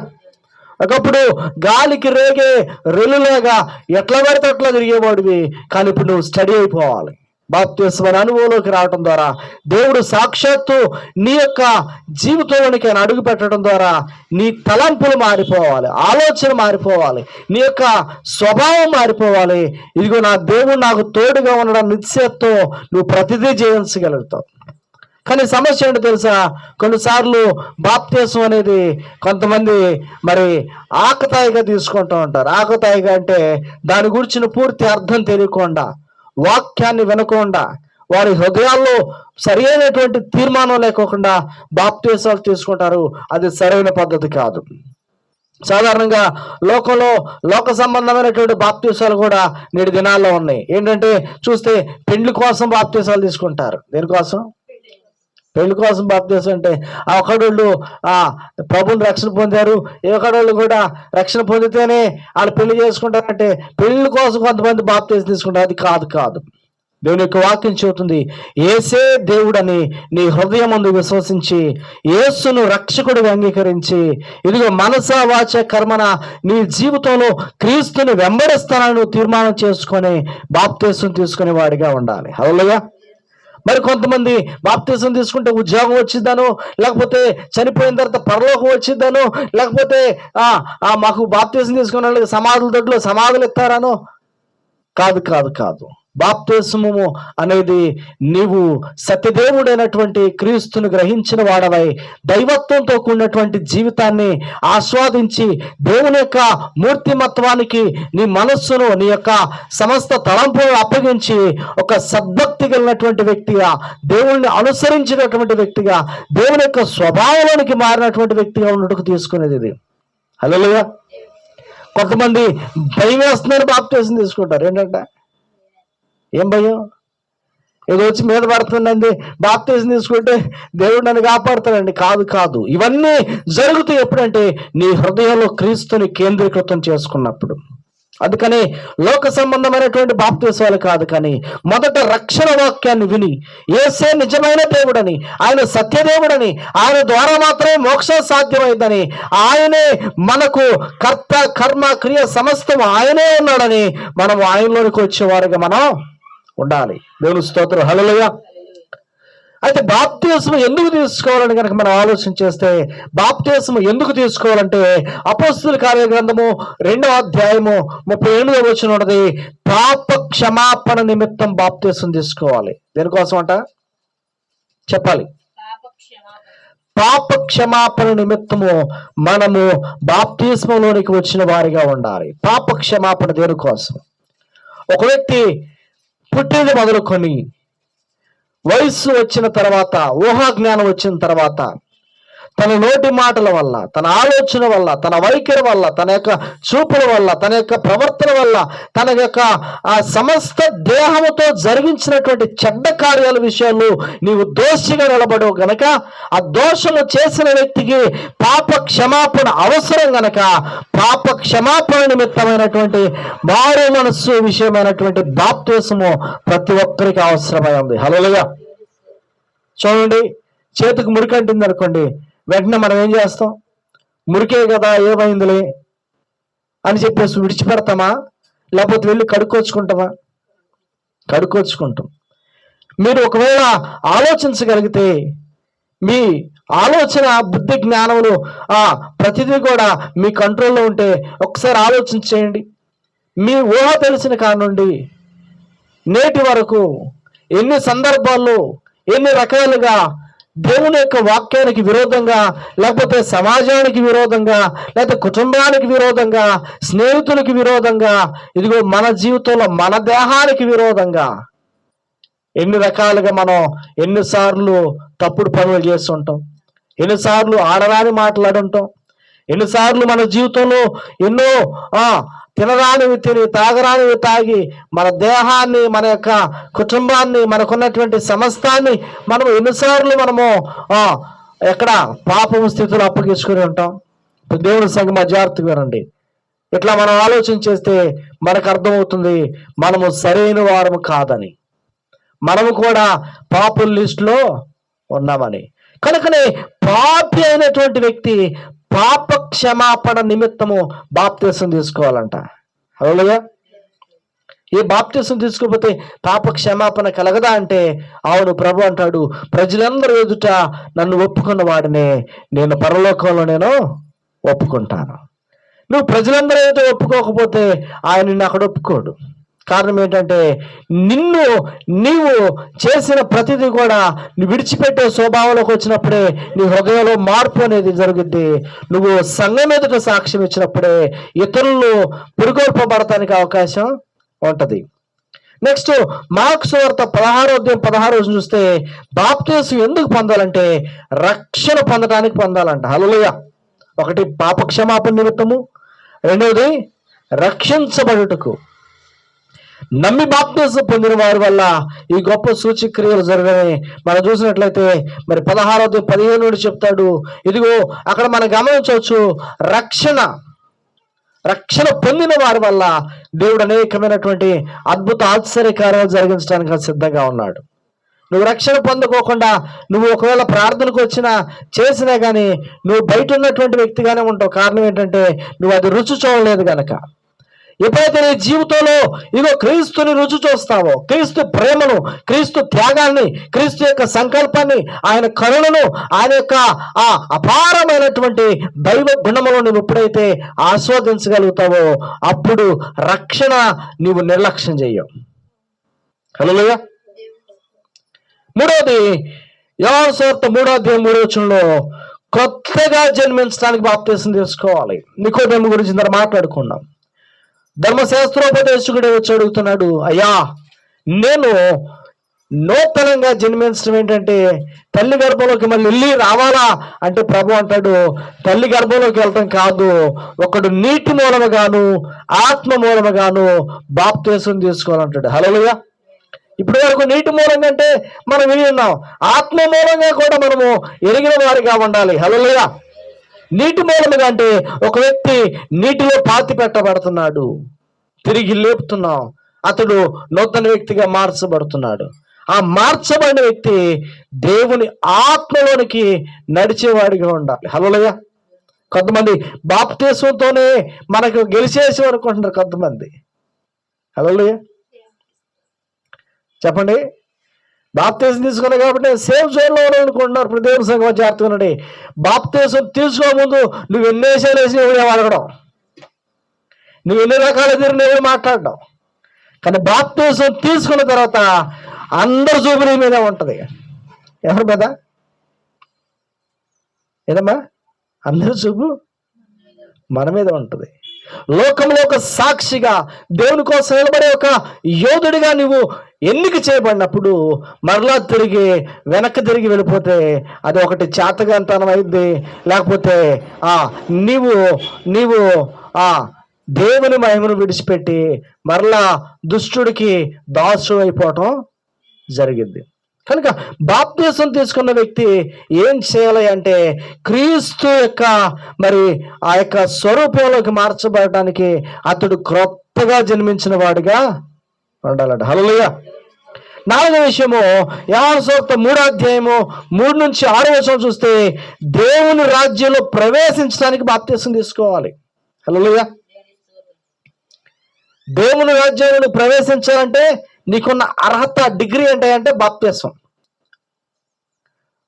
ఒకప్పుడు గాలికి రేగే రెల్లులాగా ఎట్లా పడితే అట్లా తిరిగేవాడివి, కానీ ఇప్పుడు నువ్వు స్టడీ అయిపోవాలి. బాప్తిస్మం అనుభవంలోకి రావడం ద్వారా దేవుడు సాక్షాత్తు నీ యొక్క జీవితంలోనికి ఆయన అడుగు పెట్టడం ద్వారా నీ తలంపులు మారిపోవాలి, ఆలోచన మారిపోవాలి, నీ యొక్క స్వభావం మారిపోవాలి. ఇదిగో నా దేవుడు నాకు తోడుగా ఉండడం నిశ్చయతో నువ్వు ప్రతిదీ జయించగలుగుతావు. కానీ సమస్య ఏంటో తెలుసా? కొన్నిసార్లు బాప్తిసం అనేది కొంతమంది మరి ఆకతాయిగా తీసుకుంటూ ఉంటారు. ఆకతాయిగా అంటే దాని గురించిన పూర్తి అర్థం తెలియకుండా, వాక్యాన్ని వినకుండా, వారి హృదయాల్లో సరైనటువంటి తీర్మానం లేకోకుండా బాప్తిసాలు తీసుకుంటారు. అది సరైన పద్ధతి కాదు. సాధారణంగా లోకంలో లోక సంబంధమైనటువంటి బాప్తిసాలు కూడా నేటి దినాల్లో ఉన్నాయి. ఏంటంటే చూస్తే పెండ్లి కోసం బాప్తిసాలు తీసుకుంటారు. దేనికోసం? పెళ్లి కోసం బాప్తీసం అంటే ఆ ఒకడోళ్ళు ప్రభుని రక్షణ పొందారు, ఒకడోళ్ళు కూడా రక్షణ పొందితేనే వాళ్ళు పెళ్లి చేసుకుంటారంటే పెళ్లి కోసం కొంతమంది బాప్తీసం తీసుకుంటారు. అది కాదు. దేవుని యొక్క వాక్యం చెబుతుంది, యేసే దేవుడని నీ హృదయం ముందు విశ్వసించి యేసును రక్షకుడిగా అంగీకరించి ఇదిగో మనస వాచ కర్మన నీ జీవితంలో క్రీస్తుని వెంబడిస్తానని నువ్వు తీర్మానం చేసుకొని బాప్తీసం తీసుకునే వాడిగా ఉండాలి. హల్లెలూయా. మరి కొంతమంది బాప్తీసం తీసుకుంటే ఉద్యోగం వచ్చిందనో, లేకపోతే చనిపోయిన తర్వాత పరలోకం వచ్చిందనో, లేకపోతే మాకు బాప్తీసం తీసుకున్న వాళ్ళకి సమాధుల దొడ్లో సమాధులు ఇస్తారనో. కాదు. బాప్తిస్మము అనేది నీవు సత్యదేవుడైనటువంటి క్రీస్తుని గ్రహించిన వాడవై దైవత్వంతో కూడినటువంటి జీవితాన్ని ఆస్వాదించి దేవుని యొక్క మూర్తిమత్వానికి నీ మనస్సును, నీ యొక్క సమస్త తలంపులను అప్పగించి ఒక సద్భక్తి కలిగినటువంటి వ్యక్తిగా, దేవుణ్ణి అనుసరించినటువంటి వ్యక్తిగా, దేవుని యొక్క స్వభావానికి మారినటువంటి వ్యక్తిగా ఉన్నట్టుకు తీసుకునేది ఇది. హల్లెలూయా. కొంతమంది భయం వేస్తున్నారు బాప్తిసం తీసుకుంటారు. ఏంటంటే ఏం భయం? ఏదో వచ్చి మీద పడుతుందండి, బాప్తిసం తీసుకుంటే దేవుడు నన్ను కాపాడుతాడండి. కాదు. ఇవన్నీ జరుగుతాయి ఎప్పుడంటే నీ హృదయంలో క్రీస్తుని కేంద్రీకృతం చేసుకున్నప్పుడు. అందుకని లోక సంబంధమైనటువంటి బాప్తిసాలు కాదు, కానీ మొదట రక్షణ వాక్యాన్ని విని యేసే నిజమైన దేవుడని, ఆయన సత్యదేవుడని, ఆయన ద్వారా మాత్రమే మోక్షం సాధ్యమైందని, ఆయనే మనకు కర్త కర్మ క్రియ సమస్తం ఆయనే ఉన్నాడని మనం ఆయనలోనికి వచ్చేవారుగా మనం ఉండాలి. దేవుని స్తోత్రం. హల్లెలూయా. అయితే బాప్తిస్మం ఎందుకు తీసుకోవాలని కనుక మనం ఆలోచన చేస్తే, బాప్తిస్మం ఎందుకు తీసుకోవాలంటే అపోస్తలుల కార్యగ్రంథము 2వ అధ్యాయము 38వ వచనం ఉన్నది, పాప క్షమాపణ నిమిత్తం బాప్తిస్మం తీసుకోవాలి. దేనికోసం అంట చెప్పాలి. పాప క్షమాపణ నిమిత్తము మనము బాప్తిస్మంలోనికి వచ్చిన వారిగా ఉండాలి. పాప క్షమాపణ దేనికోసం? ఒక వ్యక్తి పుట్టినది మొదలుకొని వయస్సు వచ్చిన తర్వాత, ఊహాజ్ఞానం వచ్చిన తర్వాత, తన నోటి మాటల వల్ల, తన ఆలోచన వల్ల, తన వైఖరి వల్ల, తన యొక్క చూపుల వల్ల, తన యొక్క ప్రవర్తన వల్ల, తన యొక్క ఆ సమస్త దేహముతో జరిగించినటువంటి చెడ్డ కార్యాల విషయాలు నీవు దోషిగా నిలబడవు గనక, ఆ దోషము చేసిన వ్యక్తికి పాప క్షమాపణ అవసరం గనక, పాప క్షమాపణ నిమిత్తమైనటువంటి మారు మనస్సు విషయమైనటువంటి బాప్తిస్మము ప్రతి ఒక్కరికి అవసరమై ఉంది. హల్లెలూయా. చూడండి, చేతికి మురికి అంటుంది అనుకోండి, వెంటనే మనం ఏం చేస్తాం? మురికే కదా, ఏమైందిలే అని చెప్పేసి విడిచిపెడతామా? లేకపోతే వెళ్ళి కడుక్కోచుకుంటామా? కడుక్కోచుకుంటాం. మీరు ఒకవేళ ఆలోచించగలిగితే, మీ ఆలోచన బుద్ధి జ్ఞానములు ప్రతిదీ కూడా మీ కంట్రోల్లో ఉంటే ఒకసారి ఆలోచించేయండి. మీ ఊహ తెలిసిన కాడ నుండి నేటి వరకు ఎన్ని సందర్భాల్లో, ఎన్ని రకాలుగా దేవుని యొక్క వాక్యానికి విరోధంగా, లేకపోతే సమాజానికి విరోధంగా, లేకపోతే కుటుంబానికి విరోధంగా, స్నేహితులకి విరోధంగా, ఇదిగో మన జీవితంలో మన దేహానికి విరోధంగా ఎన్ని రకాలుగా మనం ఎన్నిసార్లు తప్పుడు పనులు చేస్తుంటాం, ఎన్నిసార్లు ఆడరాని మాట్లాడుంటాం, ఎన్నిసార్లు మన జీవితంలో ఎన్నో తినరానివి తిని, తాగరానివి తాగి, మన దేహాన్ని, మన యొక్క కుటుంబాన్ని, మనకున్నటువంటి సమస్తాన్ని మనం ఎన్నిసార్లు మనము ఎక్కడ పాపం స్థితిలో అప్పగించుకుని ఉంటాం. దేవుని సంగమా జాగ్రత్తగా వినండి. ఇట్లా మనం ఆలోచన చేస్తే మనకు అర్థమవుతుంది మనము సరైన వారము కాదని, మనము కూడా పాపుల లిస్టులో ఉన్నామని. కనుకనే పాపి అయినటువంటి వ్యక్తి పాప క్షమాపణ నిమిత్తము బాప్తిసం తీసుకోవాలంట. హల్లెలూయా. ఈ బాప్తిసం తీసుకోకపోతే పాప క్షమాపణ కలగదా అంటే, అవును, ప్రభు అంటాడు, ప్రజలందరూ ఎదుట నన్ను ఒప్పుకున్న వాడినే నేను పరలోకంలో నేను ఒప్పుకుంటాను. నువ్వు ప్రజలందరూ ఏదో ఒప్పుకోకపోతే ఆయన నిన్ను అక్కడ ఒప్పుకోడు. కారణం ఏంటంటే, నీవు చేసిన ప్రతిదీ కూడా నువ్వు విడిచిపెట్టే స్వభావంలోకి వచ్చినప్పుడే నీ హృదయంలో మార్పు అనేది జరుగుద్ది. నువ్వు సంఘం ఎదుట సాక్ష్యం ఇచ్చినప్పుడే ఇతరులు పురుగొల్పబడటానికి అవకాశం ఉంటది. నెక్స్ట్ మార్కు సువార్త 16 చూస్తే, బాప్తిసం ఎందుకు పొందాలంటే రక్షణ పొందడానికి పొందాలంట. హల్లెలూయా. ఒకటి పాప క్షమాపణ నిమిత్తము, రెండవది రక్షించబడుటకు. నమ్మి బాప్తిసం పొందిన వారి వల్ల ఈ గొప్ప సూచక్రియలు జరగని మనం చూసినట్లయితే మరి 16-15 చెప్తాడు. ఇదిగో అక్కడ మనం గమనించవచ్చు, రక్షణ పొందిన వారి వల్ల దేవుడు అనేకమైనటువంటి అద్భుత ఆశ్చర్యకార్యాలు జరిగించడానికి సిద్ధంగా ఉన్నాడు. నువ్వు రక్షణ పొందుకోకుండా నువ్వు ఒకవేళ ప్రార్థనకు వచ్చినా చేసినా కానీ నువ్వు బయట ఉన్నటువంటి వ్యక్తిగానే ఉంటావు. కారణం ఏంటంటే నువ్వు అది రుచి చూడలేదు గనక. ఎప్పుడైతే నీ జీవితంలో ఇదిగో క్రీస్తుని రుచి చూస్తావో, క్రీస్తు ప్రేమను, క్రీస్తు త్యాగాన్ని, క్రీస్తు యొక్క సంకల్పాన్ని, ఆయన కరుణను, ఆయన యొక్క ఆ అపారమైనటువంటి దైవ గుణములను నువ్వు ఎప్పుడైతే ఆస్వాదించగలుగుతావో అప్పుడు రక్షణ నీవు నిర్లక్ష్యం చెయ్యవు. హల్లెలూయా. మూడవది, యోహాను సువార్త 3:3 కొత్తగా జన్మించడానికి బాప్తిసం తీసుకోవాలి. నికోదేము గురించి ఇంత మాట్లాడుకున్నాం. ధర్మశాస్త్రోపదేశకుడు వచ్చి అడుగుతున్నాడు, అయ్యా నేను నూతనంగా జన్మించడం ఏంటంటే తల్లి గర్భంలోకి మళ్ళీ వెళ్ళి రావాలా అంటే ప్రభు అంటాడు, తల్లి గర్భంలోకి వెళ్ళటం కాదు, ఒకడు నీటి మూలముగాను ఆత్మ మూలముగాను బాప్తిసం తీసుకోవాలంటాడు. హల్లెలూయా. ఇప్పటి వరకు నీటి మూలంగా అంటే మనం విని ఉన్నాం, ఆత్మ మూలంగా కూడా మనము ఎరిగిన వారిగా ఉండాలి. హల్లెలూయా. నీటి మూలముగా అంటే ఒక వ్యక్తి నీటిలో పాతి పెట్టబడుతున్నాడు, తిరిగి లేపుతున్నాం, అతడు నూతన వ్యక్తిగా మార్చబడుతున్నాడు. ఆ మార్చబడిన వ్యక్తి దేవుని ఆత్మలోనికి నడిచేవాడిగా ఉండాలి. హల్లెలూయా. కొంతమంది బాప్తిసంతోనే మనకు గెలిచేసి అనుకుంటున్నారు కొంతమంది. హల్లెలూయా. చెప్పండి, బాప్తిసం తీసుకున్నా కాబట్టి సేఫ్ జోన్లో అనుకుంటున్నారు. ఇప్పుడు దేవుని సంఘం జాగ్రత్తగా ఉండండి. బాప్తిసం తీసుకో ముందు నువ్వు ఎన్ని వేసాలు వేసి ఎవరు అడగడం, నువ్వు ఎన్ని రకాల ఎదురు మాట్లాడడం. కానీ బాప్తిసం తీసుకున్న తర్వాత అందరు చూపు నీ మీద ఉంటుంది. ఎవరి మీద? ఏదమ్మా? అందరి చూపు మన మీద ఉంటుంది. లోకంలో ఒక సాక్షిగా దేవుని కోసం నిలబడే ఒక యోధుడిగా నువ్వు ఎన్నిక చేయబడినప్పుడు మరలా వెనక్కి తిరిగి వెళ్ళిపోతే అది ఒకటి చేతగాంతనం అయింది, లేకపోతే నీవు దేవుని మహిమను విడిచిపెట్టి మరలా దుష్టుడికి దాసు అయిపోవటం జరిగింది. కనుక బాప్తిసం తీసుకున్న వ్యక్తి ఏం చేయాలి అంటే క్రీస్తు యొక్క మరి ఆ యొక్క స్వరూపంలోకి మార్చబడటానికి అతడు క్రొత్తగా జన్మించిన వాడిగా ఉండాలంట. హల్లెలూయా. 4వ విషయము, యోహాను సువార్త 3:3-6 చూస్తే దేవుని రాజ్యంలో ప్రవేశించడానికి బాప్తిసం తీసుకోవాలి. హల్లెలూయా. దేవుని రాజ్యంలో ప్రవేశించాలంటే నీకున్న అర్హత డిగ్రీ ఏంటంటే బాప్తిసం.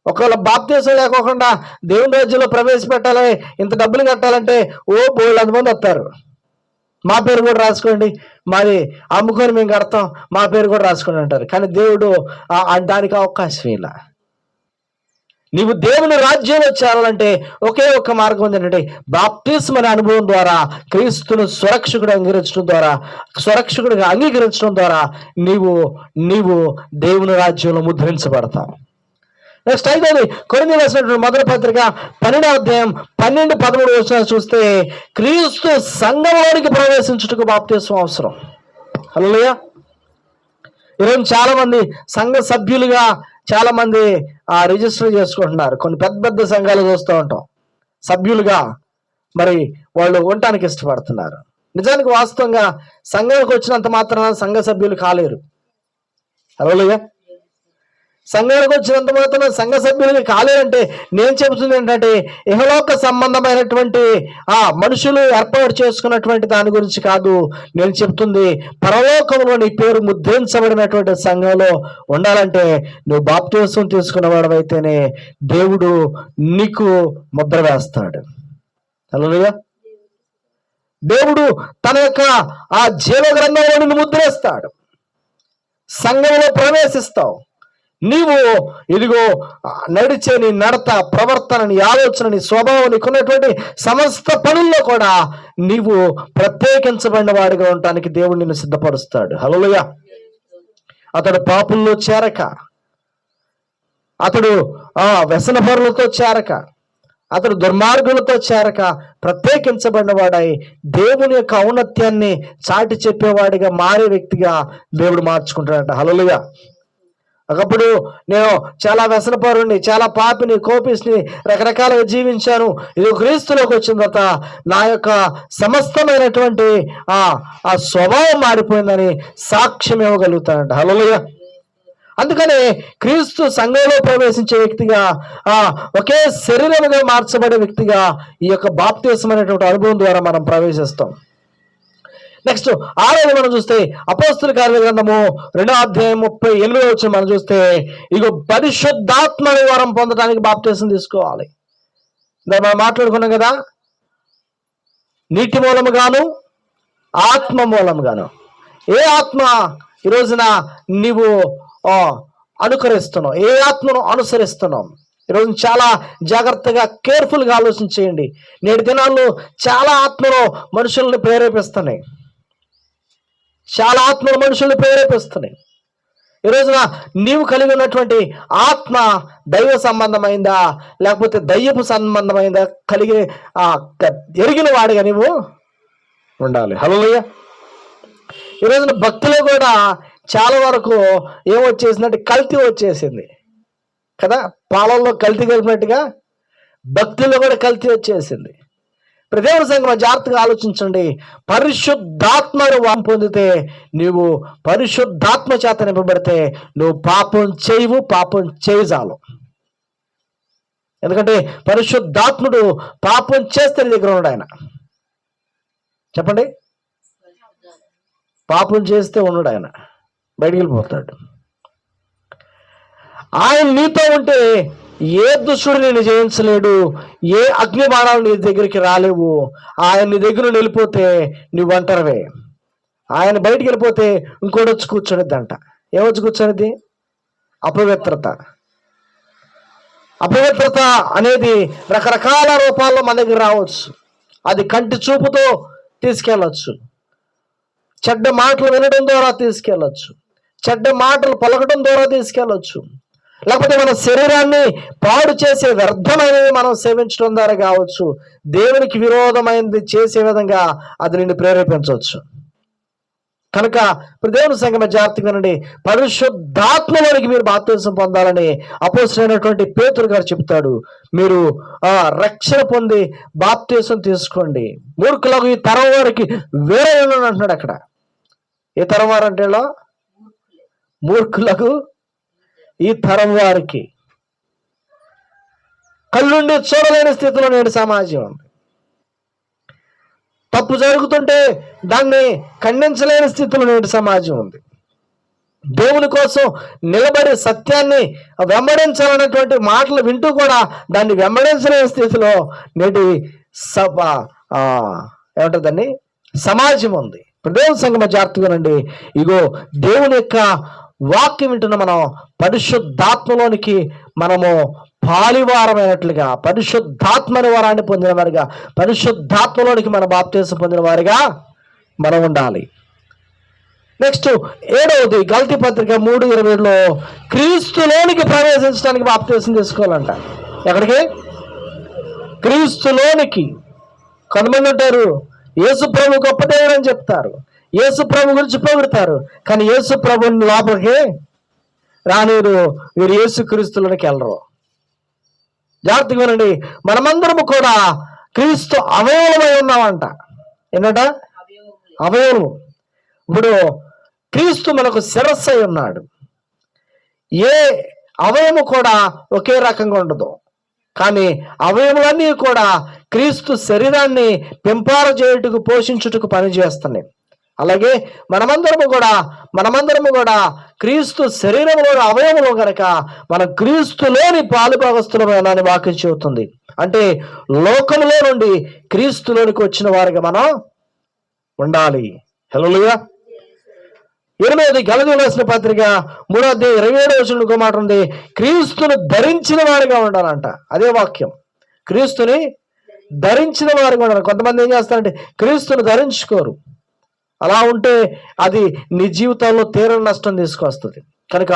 ఒకవేళ బాప్తిసం లేకోకుండా దేవుని రాజ్యంలో ప్రవేశపెట్టాలి, ఇంత డబ్బులు కట్టాలంటే బోల్డ్ మంది వస్తారు. మా పేరు కూడా రాసుకోండి, మాది అమ్ముకొని మేము కడతాం, మా పేరు కూడా రాసుకోండి అంటారు. కానీ దేవుడు దానికి అవకాశం ఇలా. నీవు దేవుని రాజ్యంలో చేరాలంటే ఒకే ఒక్క మార్గం ఉంది, ఏంటంటే బాప్తిసం అనే అనుభవం ద్వారా క్రీస్తును స్వరక్షకుడిగా అంగీకరించడం ద్వారా నీవు దేవుని రాజ్యంలో ముద్రించబడతావు. నెక్స్ట్ 5వది, కొరింథీయులకు రాసినటువంటి మొదటి పత్రిక 12-13 చూస్తే క్రీస్తు సంఘంలోనికి ప్రవేశించుటకు బాప్తిసం అవసరం. హల్లెలూయా. ఈరోజు చాలా మంది సంఘ సభ్యులుగా చాలా మంది రిజిస్టర్ చేసుకుంటున్నారు. కొన్ని పెద్ద పెద్ద సంఘాలు చూస్తూ ఉంటాం, సభ్యులుగా మరి వాళ్ళు ఉండటానికి ఇష్టపడుతున్నారు. నిజానికి వాస్తవంగా సంఘానికి వచ్చినంత మాత్రాన సంఘ సభ్యులు కాలేరు. హల్లెలూయా. సంఘానికి వచ్చినంత మాత్రం సంఘ సభ్యులకి కాలేదంటే నేను చెబుతుంది ఏంటంటే ఇహలోక సంబంధమైనటువంటి మనుషులు ఏర్పాటు చేసుకున్నటువంటి దాని గురించి కాదు నేను చెప్తుంది. పరలోకంలో నీ పేరు ముద్రించబడినటువంటి సంఘంలో ఉండాలంటే నువ్వు బాప్తిసం తీసుకున్న వాడవైతేనే దేవుడు నీకు ముద్ర వేస్తాడు. హల్లెలూయా. దేవుడు తన యొక్క ఆ జీవ గ్రంథంలో నిన్ను ముద్రేస్తాడు. సంఘంలో ప్రవేశిస్తావు. నీవు ఇదిగో నడిచే నీ నడత, ప్రవర్తన, నీ ఆలోచన, నీ స్వభావం, నీకున్నటువంటి సమస్త పనుల్లో కూడా నీవు ప్రత్యేకించబడిన వాడిగా ఉండటానికి దేవుడు నిన్ను సిద్ధపరుస్తాడు. హల్లెలూయా. అతడు పాపుల్లో చేరక, అతడు వ్యసనపరులతో చేరక, అతడు దుర్మార్గులతో చేరక ప్రత్యేకించబడిన వాడై దేవుని యొక్క ఔన్నత్యాన్ని చాటి చెప్పేవాడిగా మారే వ్యక్తిగా దేవుడు మార్చుకుంటాడట. హల్లెలూయా. ఒకప్పుడు నేను చాలా వ్యసనపరుని, చాలా పాపిని, కోపిస్ని, రకరకాలుగా జీవించాను. ఇది క్రీస్తులోకి వచ్చిన తర్వాత నా యొక్క సమస్తమైనటువంటి ఆ స్వభావం మారిపోయిందని సాక్ష్యం ఇవ్వగలుగుతానంట. హల్లెలూయా. అందుకనే క్రీస్తు సంఘంలో ప్రవేశించే వ్యక్తిగా, ఒకే శరీరముగా మార్చబడే వ్యక్తిగా ఈ యొక్క బాప్తిస్మం అనేటువంటి అనుభవం ద్వారా మనం ప్రవేశిస్తాం. నెక్స్ట్ 6వ మనం చూస్తే అపోస్తుల కార్యాల గ్రంథము 2వ అధ్యాయం 38 మనం చూస్తే, ఇగో పరిశుద్ధాత్మ వరం పొందడానికి బాప్తిస్మం తీసుకోవాలి. మనం మాట్లాడుకున్నాం కదా, నీటి మూలముగాను ఆత్మ మూలముగాను. ఏ ఆత్మ ఈ రోజున నీవు అనుకరిస్తున్నావు, ఏ ఆత్మను అనుసరిస్తున్నావు? ఈరోజు చాలా జాగ్రత్తగా కేర్ఫుల్గా ఆలోచన చేయండి. నేటి దినాల్లో చాలా ఆత్మలు మనుషుల్ని ప్రేరేపిస్తున్నాయి. చాలా ఆత్మలు మనుషుల్ని ప్రేరేపిస్తున్నాయి. ఈ రోజున నీవు కలిగి ఉన్నటువంటి ఆత్మ దైవ సంబంధమైందా లేకపోతే దయ్యపు సంబంధమైందా కలిగి ఎరిగిన వాడిగా నీవు ఉండాలి. హల్లెలూయా. ఈ రోజున భక్తిలో కూడా చాలా వరకు ఏమొచ్చేసిందంటే కల్తీ వచ్చేసింది కదా. పాలల్లో కల్తీ కలిపినట్టుగా భక్తిలో కూడా కల్తీ వచ్చేసింది. దేవుని సంఘం జాగ్రత్తగా ఆలోచించండి. పరిశుద్ధాత్మను పొందితే, నీవు పరిశుద్ధాత్మ చేత నింపబడితే నువ్వు పాపం చేయవు, పాపం చేయజాలు. ఎందుకంటే పరిశుద్ధాత్ముడు పాపం చేస్తే నీ దగ్గర ఉన్నాడు. ఆయన చెప్పండి, పాపం చేస్తే ఉన్నాడు, ఆయన బయటికి వెళ్ళిపోతాడు. ఆయన నీతో ఉంటే ఏ దుష్టుడు నేను జయించలేడు, ఏ అగ్ని బాణాలు నీ దగ్గరికి రాలేవు. ఆయన నీ దగ్గర వెళ్ళిపోతే నువ్వు ఒంటరివే. ఆయన బయటికి వెళ్ళిపోతే ఇంకోటి వచ్చి కూర్చొనిద్దంట. ఏమొచ్చి కూర్చొనిద్ది? అపవిత్రత. అపవిత్రత అనేది రకరకాల రూపాల్లో మన దగ్గర రావచ్చు. అది కంటి చూపుతో తీసుకెళ్ళచ్చు, చెడ్డ మాటలు వినడం ద్వారా తీసుకెళ్ళచ్చు, చెడ్డ మాటలు పలకడం ద్వారా తీసుకెళ్ళచ్చు, లేకపోతే మన శరీరాన్ని పాడు చేసే వ్యర్థమైనది మనం సేవించడం ద్వారా కావచ్చు. దేవునికి విరోధమైనది చేసే విధంగా అది నిన్ను ప్రేరేపించవచ్చు. కనుక దేవుని సంఘం జాగ్రత్తగా వినండి. పరిశుద్ధాత్మలోనికి మీరు బాప్తిసం పొందాలని అపోస్తలుడైనటువంటి పేతురు గారు చెప్తాడు. మీరు రక్షణ పొంది బాప్తిసం తీసుకోండి. మూర్ఖులకు ఈ తరం వారికి వేరే అంటున్నాడు అక్కడ. ఏ తరం వారు అంటే మూర్ఖులకు ఈ తరం వారికి. కళ్ళుండి చూడలేని స్థితిలో నేడు సమాజం ఉంది. తప్పు జరుగుతుంటే దాన్ని ఖండించలేని స్థితిలో నేడు సమాజం ఉంది. దేవుని కోసం నిలబడి సత్యాన్ని వెంబడించాలన్నటువంటి మాటలు వింటూ కూడా దాన్ని వెంబడించలేని స్థితిలో నేటి ఏమంటుందండి సమాజం ఉంది. దేవుని సంఘం జాగ్రత్తగానండి. ఇగో దేవుని యొక్క వాక్యం వింటున్న మనం పరిశుద్ధాత్మలోనికి మనము పాలివారమైనట్లుగా, పరిశుద్ధాత్మని వరాన్ని పొందిన వారిగా, పరిశుద్ధాత్మలోనికి మన బాప్తిసం పొందిన వారిగా మనం ఉండాలి. నెక్స్ట్ 7వది గలతీ పత్రిక 3:27లో క్రీస్తులోనికి ప్రవేశించడానికి బాప్తిసం తీసుకోవాలంట. ఎక్కడికి? క్రీస్తులోనికి. కొంతమంది ఉంటారు యేసు ప్రభు గొప్ప దేవుడు అని చెప్తారు, యేసు ప్రభు గురించి పొగుడతారు, కానీ యేసు ప్రభుని లోపలికి రానిరు. వీరు యేసు క్రీస్తులోనికి వెళ్ళరు. జాగ్రత్తగా వినండి. మనమందరము కూడా క్రీస్తు అవయవమై ఉన్నామంట. ఏంటంట? అవయవము. ఇప్పుడు క్రీస్తు మనకు శిరస్సు అయి ఉన్నాడు. ఏ అవయము కూడా ఒకే రకంగా ఉండదు, కానీ అవయములన్నీ కూడా క్రీస్తు శరీరాన్ని పెంపార చేయుటకు, పోషించుటకు పనిచేస్తున్నాయి. అలాగే మనమందరము కూడా క్రీస్తు శరీరంలో అవయములో కనుక మనం క్రీస్తులోని పాలుభాగస్తులమైన వాక్యం చెబుతుంది. అంటే లోకంలో నుండి క్రీస్తులోనికి వచ్చిన వారిగా మనం ఉండాలి. హల్లెలూయా. 8వది గలతీయులకు రాసిన పత్రిక 3:27 మాట ఉంది, క్రీస్తును ధరించిన వారిగా ఉండాలంట. అదే వాక్యం, క్రీస్తుని ధరించిన వారిగా ఉండాలి. కొంతమంది ఏం చేస్తారంటే క్రీస్తును ధరించుకోరు. అలా ఉంటే అది నీ జీవితంలో తీరని నష్టం తీసుకొస్తుంది. కనుక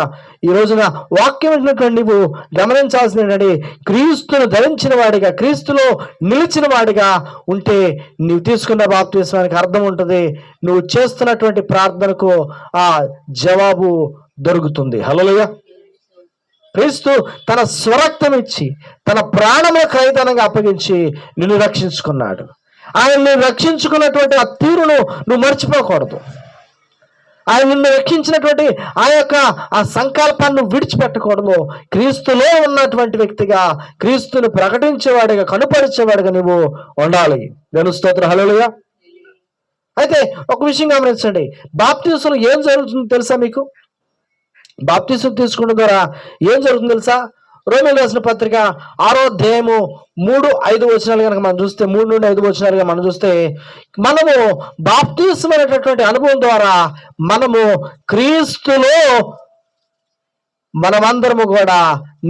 ఈ రోజున వాక్యం వింటున్నటువంటి నువ్వు గమనించాల్సింది ఏంటంటే, క్రీస్తును ధరించిన వాడిగా, క్రీస్తులో నిలిచిన వాడిగా ఉంటే నీవు తీసుకున్న బాప్తిస్మానికి అర్థం ఉంటుంది. నువ్వు చేస్తున్నటువంటి ప్రార్థనకు ఆ జవాబు దొరుకుతుంది. హల్లెలూయా. క్రీస్తు తన స్వరక్తం ఇచ్చి తన ప్రాణముల ఖరీదనంగా అప్పగించి నిన్ను రక్షించుకున్నాడు. ఆయన్ని రక్షించుకున్నటువంటి ఆ తీరును నువ్వు మర్చిపోకూడదు. ఆయన నిన్ను రక్షించినటువంటి ఆ సంకల్పాన్ని విడిచిపెట్టకూడదు. క్రీస్తులో ఉన్నటువంటి వ్యక్తిగా, క్రీస్తుని ప్రకటించేవాడిగా, కనుపరిచేవాడిగా నువ్వు ఉండాలి. దేవుని స్తోత్రం. హల్లెలూయా. అయితే ఒక విషయం గమనించండి, బాప్తిస్మం ఏం జరుగుతుందో తెలుసా మీకు? బాప్తిస్మం తీసుకోవడం ద్వారా ఏం జరుగుతుందో తెలుసా? రోమీయులకు రాసిన పత్రిక 6వ అధ్యాయము 3-5 వచనాలు కనుక మనం చూస్తే, 3 నుండి 5 వచనాలుగా మనం చూస్తే, మనము బాప్తిస్మం అనేటటువంటి అనుభవం ద్వారా మనము క్రీస్తులో మనమందరము కూడా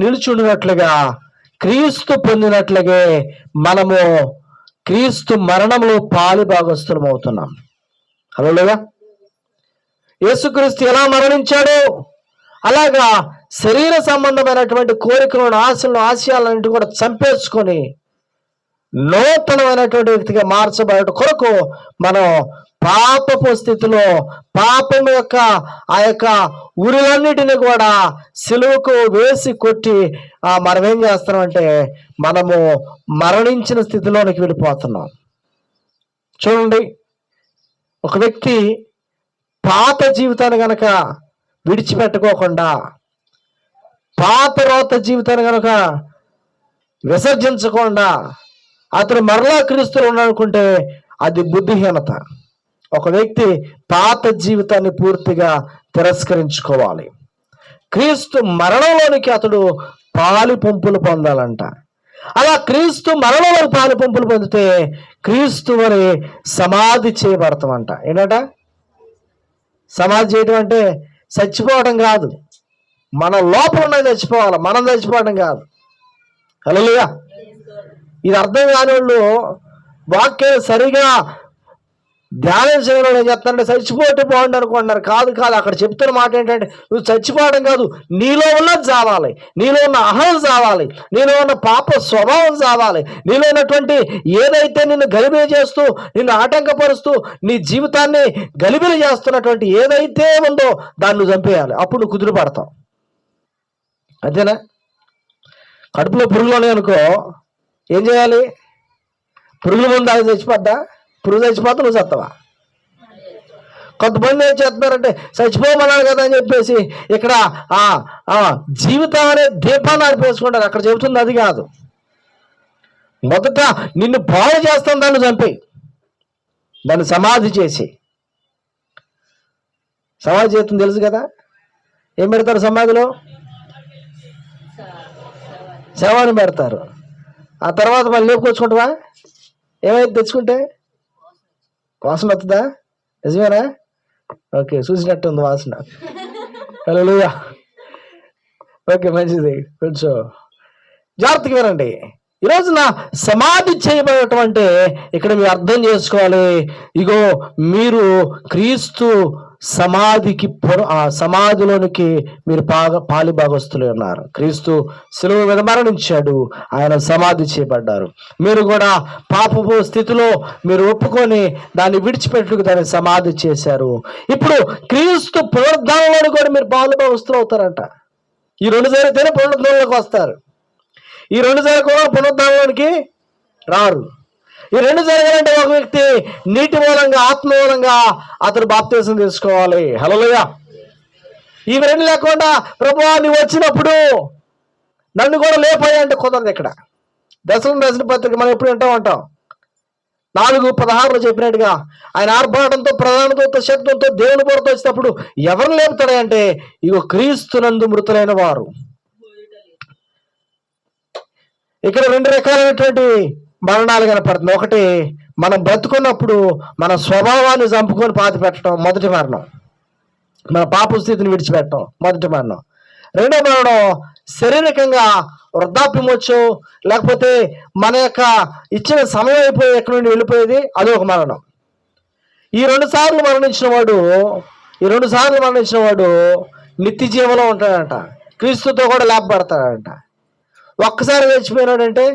నిలుచుండినట్లుగా, క్రీస్తు పొందినట్లుగా మనము క్రీస్తు మరణంలో పాలి భాగస్థులం అవుతున్నాం. హల్లెలూయా. యేసుక్రీస్తు ఎలా మరణించాడో అలాగా శరీర సంబంధమైనటువంటి కోరికలను, ఆశలను, ఆశయాలన్నింటి కూడా చంపేసుకొని నూతనమైనటువంటి వ్యక్తిగా మార్చబడట కొరకు మనం పాపపు స్థితిలో పాపం యొక్క ఉరులన్నిటిని కూడా సిలువకు వేసి కొట్టి మనం ఏం చేస్తున్నామంటే మనము మరణించిన స్థితిలోనికి వెళ్ళిపోతున్నాం. చూడండి, ఒక వ్యక్తి పాత జీవితాన్ని గనక విడిచిపెట్టుకోకుండా, పాత రోత జీవితాన్ని కనుక విసర్జించకుండా అతను మరలా క్రీస్తులో ఉన్నాడనుకుంటే అది బుద్ధిహీనత. ఒక వ్యక్తి పాత జీవితాన్ని పూర్తిగా తిరస్కరించుకోవాలి. క్రీస్తు మరణంలోనికి అతడు పాలి పంపులు పొందాలంట. అలా క్రీస్తు మరణంలోని పాలి పంపులు పొందితే క్రీస్తు అని సమాధి చేయబడతామంట. ఏంటంట? సమాధి చేయడం అంటే చచ్చిపోవడం కాదు, మన లోపల ఉన్నది చచ్చిపోవాలి, మనం చచ్చిపోవడం కాదు. హల్లెలూయా. ఇది అర్థం కాని వాళ్ళు వాక్యం సరిగా ధ్యానం చేయడం ఏం చెప్తారంటే చచ్చిపోతే బాగుండు అనుకుంటున్నారు. కాదు, అక్కడ చెప్తున్న మాట ఏంటంటే నువ్వు చచ్చిపోవడం కాదు, నీలో ఉన్నది చావాలి, నీలో ఉన్న అహం చావాలి, నీలో ఉన్న పాప స్వభావం చావాలి, నీలో ఉన్నటువంటి ఏదైతే నిన్ను గలిబిలి చేస్తూ, నిన్ను ఆటంకపరుస్తూ, నీ జీవితాన్ని గలిబిలి చేస్తున్నటువంటి ఏదైతే ఉందో దాన్ని నువ్వు చంపేయాలి. అప్పుడు నువ్వు కుదురు పడతావు. అంతేనా? కడుపులో పురుగులోనే అనుకో, ఏం చేయాలి? పురుగుల ముందు అది చచ్చిపోద్దా? పురుగు చచ్చిపోతా నువ్వు చస్తావా? కొంతమంది ఏం చేస్తున్నారంటే చచ్చిపోమన్నారు కదా అని చెప్పేసి ఇక్కడ జీవితం అనే దీపాన్ని ఆడిపేసుకుంటారు. అక్కడ చెబుతుంది అది కాదు. మొదట నిన్ను పాడు చేస్తాను, దాన్ని చంపి దాన్ని సమాధి చేసి. సమాధి చేస్తుంది తెలుసు కదా? ఏం పెడతారు సమాధిలో? శవాన్ని పెడతారు. ఆ తర్వాత మళ్ళీ లేపుకొచ్చుకుంటావా? ఏమైతే తెచ్చుకుంటే వాసన వస్తుందా? నిజమేనా? ఓకే, చూసినట్టు ఉంది వాసన. హల్లెలూయా. ఓకే, మంచిది. కొంచెం జాగ్రత్తగా వినండి. ఈరోజున సమాధి చేయబడటం అంటే ఇక్కడ మీరు అర్థం చేసుకోవాలి, ఇగో మీరు క్రీస్తు సమాధిలోనికి మీరు పాలి భాగస్తులు ఉన్నారు. క్రీస్తు శిలువ మీద మరణించాడు, ఆయన సమాధి చేయబడ్డారు. మీరు కూడా పాపపు స్థితిలో మీరు ఒప్పుకొని దాన్ని విడిచిపెట్టుకు దాన్ని సమాధి చేశారు. ఇప్పుడు క్రీస్తు పునరుద్ధానంలో కూడా మీరు పాలు భాగస్తులు అవుతారంట. ఈ 2 జరిగితేనే పునరుద్ధానంలోకి వస్తారు. ఈ 2 జరగకుండా పునరుద్ధానంలోనికి రారు. ఈ 2 జరగాలంటే ఒక వ్యక్తి నీటి మూలంగా, ఆత్మ మూలంగా అతను బాప్తిసం తీసుకోవాలి. హల్లెలూయా. ఇవి 2 లేకుండా ప్రభువా నువ్వు వచ్చినప్పుడు నన్ను కూడా లేపాయి అంటే కుదరదు. ఇక్కడ దశలను రాసిన పత్రిక మనం ఎప్పుడు ఉంటాం 4:16 చెప్పినట్టుగా ఆయన ఆర్భాటంతో, ప్రధాన దూత శబ్దంతో, దేవుని బోరతో వచ్చినప్పుడు ఎవరు లేపుతాడంటే ఇగో క్రీస్తునందు మృతులైన వారు. ఇక్కడ 2 రకాలైనటువంటి మరణాలు కనపడుతుంది. ఒకటి, మనం బ్రతుకున్నప్పుడు మన స్వభావాన్ని చంపుకొని పాతి పెట్టడం, మొదటి మరణం. మన పాప స్థితిని విడిచిపెట్టడం, మొదటి మరణం. రెండో మరణం శారీరకంగా వృద్ధాప్యం వచ్చు, లేకపోతే మన యొక్క ఇచ్చిన సమయం అయిపోయి ఎక్కడి నుండి వెళ్ళిపోయేది, అది ఒక మరణం. ఈ 2 సార్లు మరణించిన వాడు నిత్య జీవంలో ఉంటాడంట, క్రీస్తుతో కూడా లేపబడతాడంట. ఒక్కసారి చచ్చిపోయినాడంటే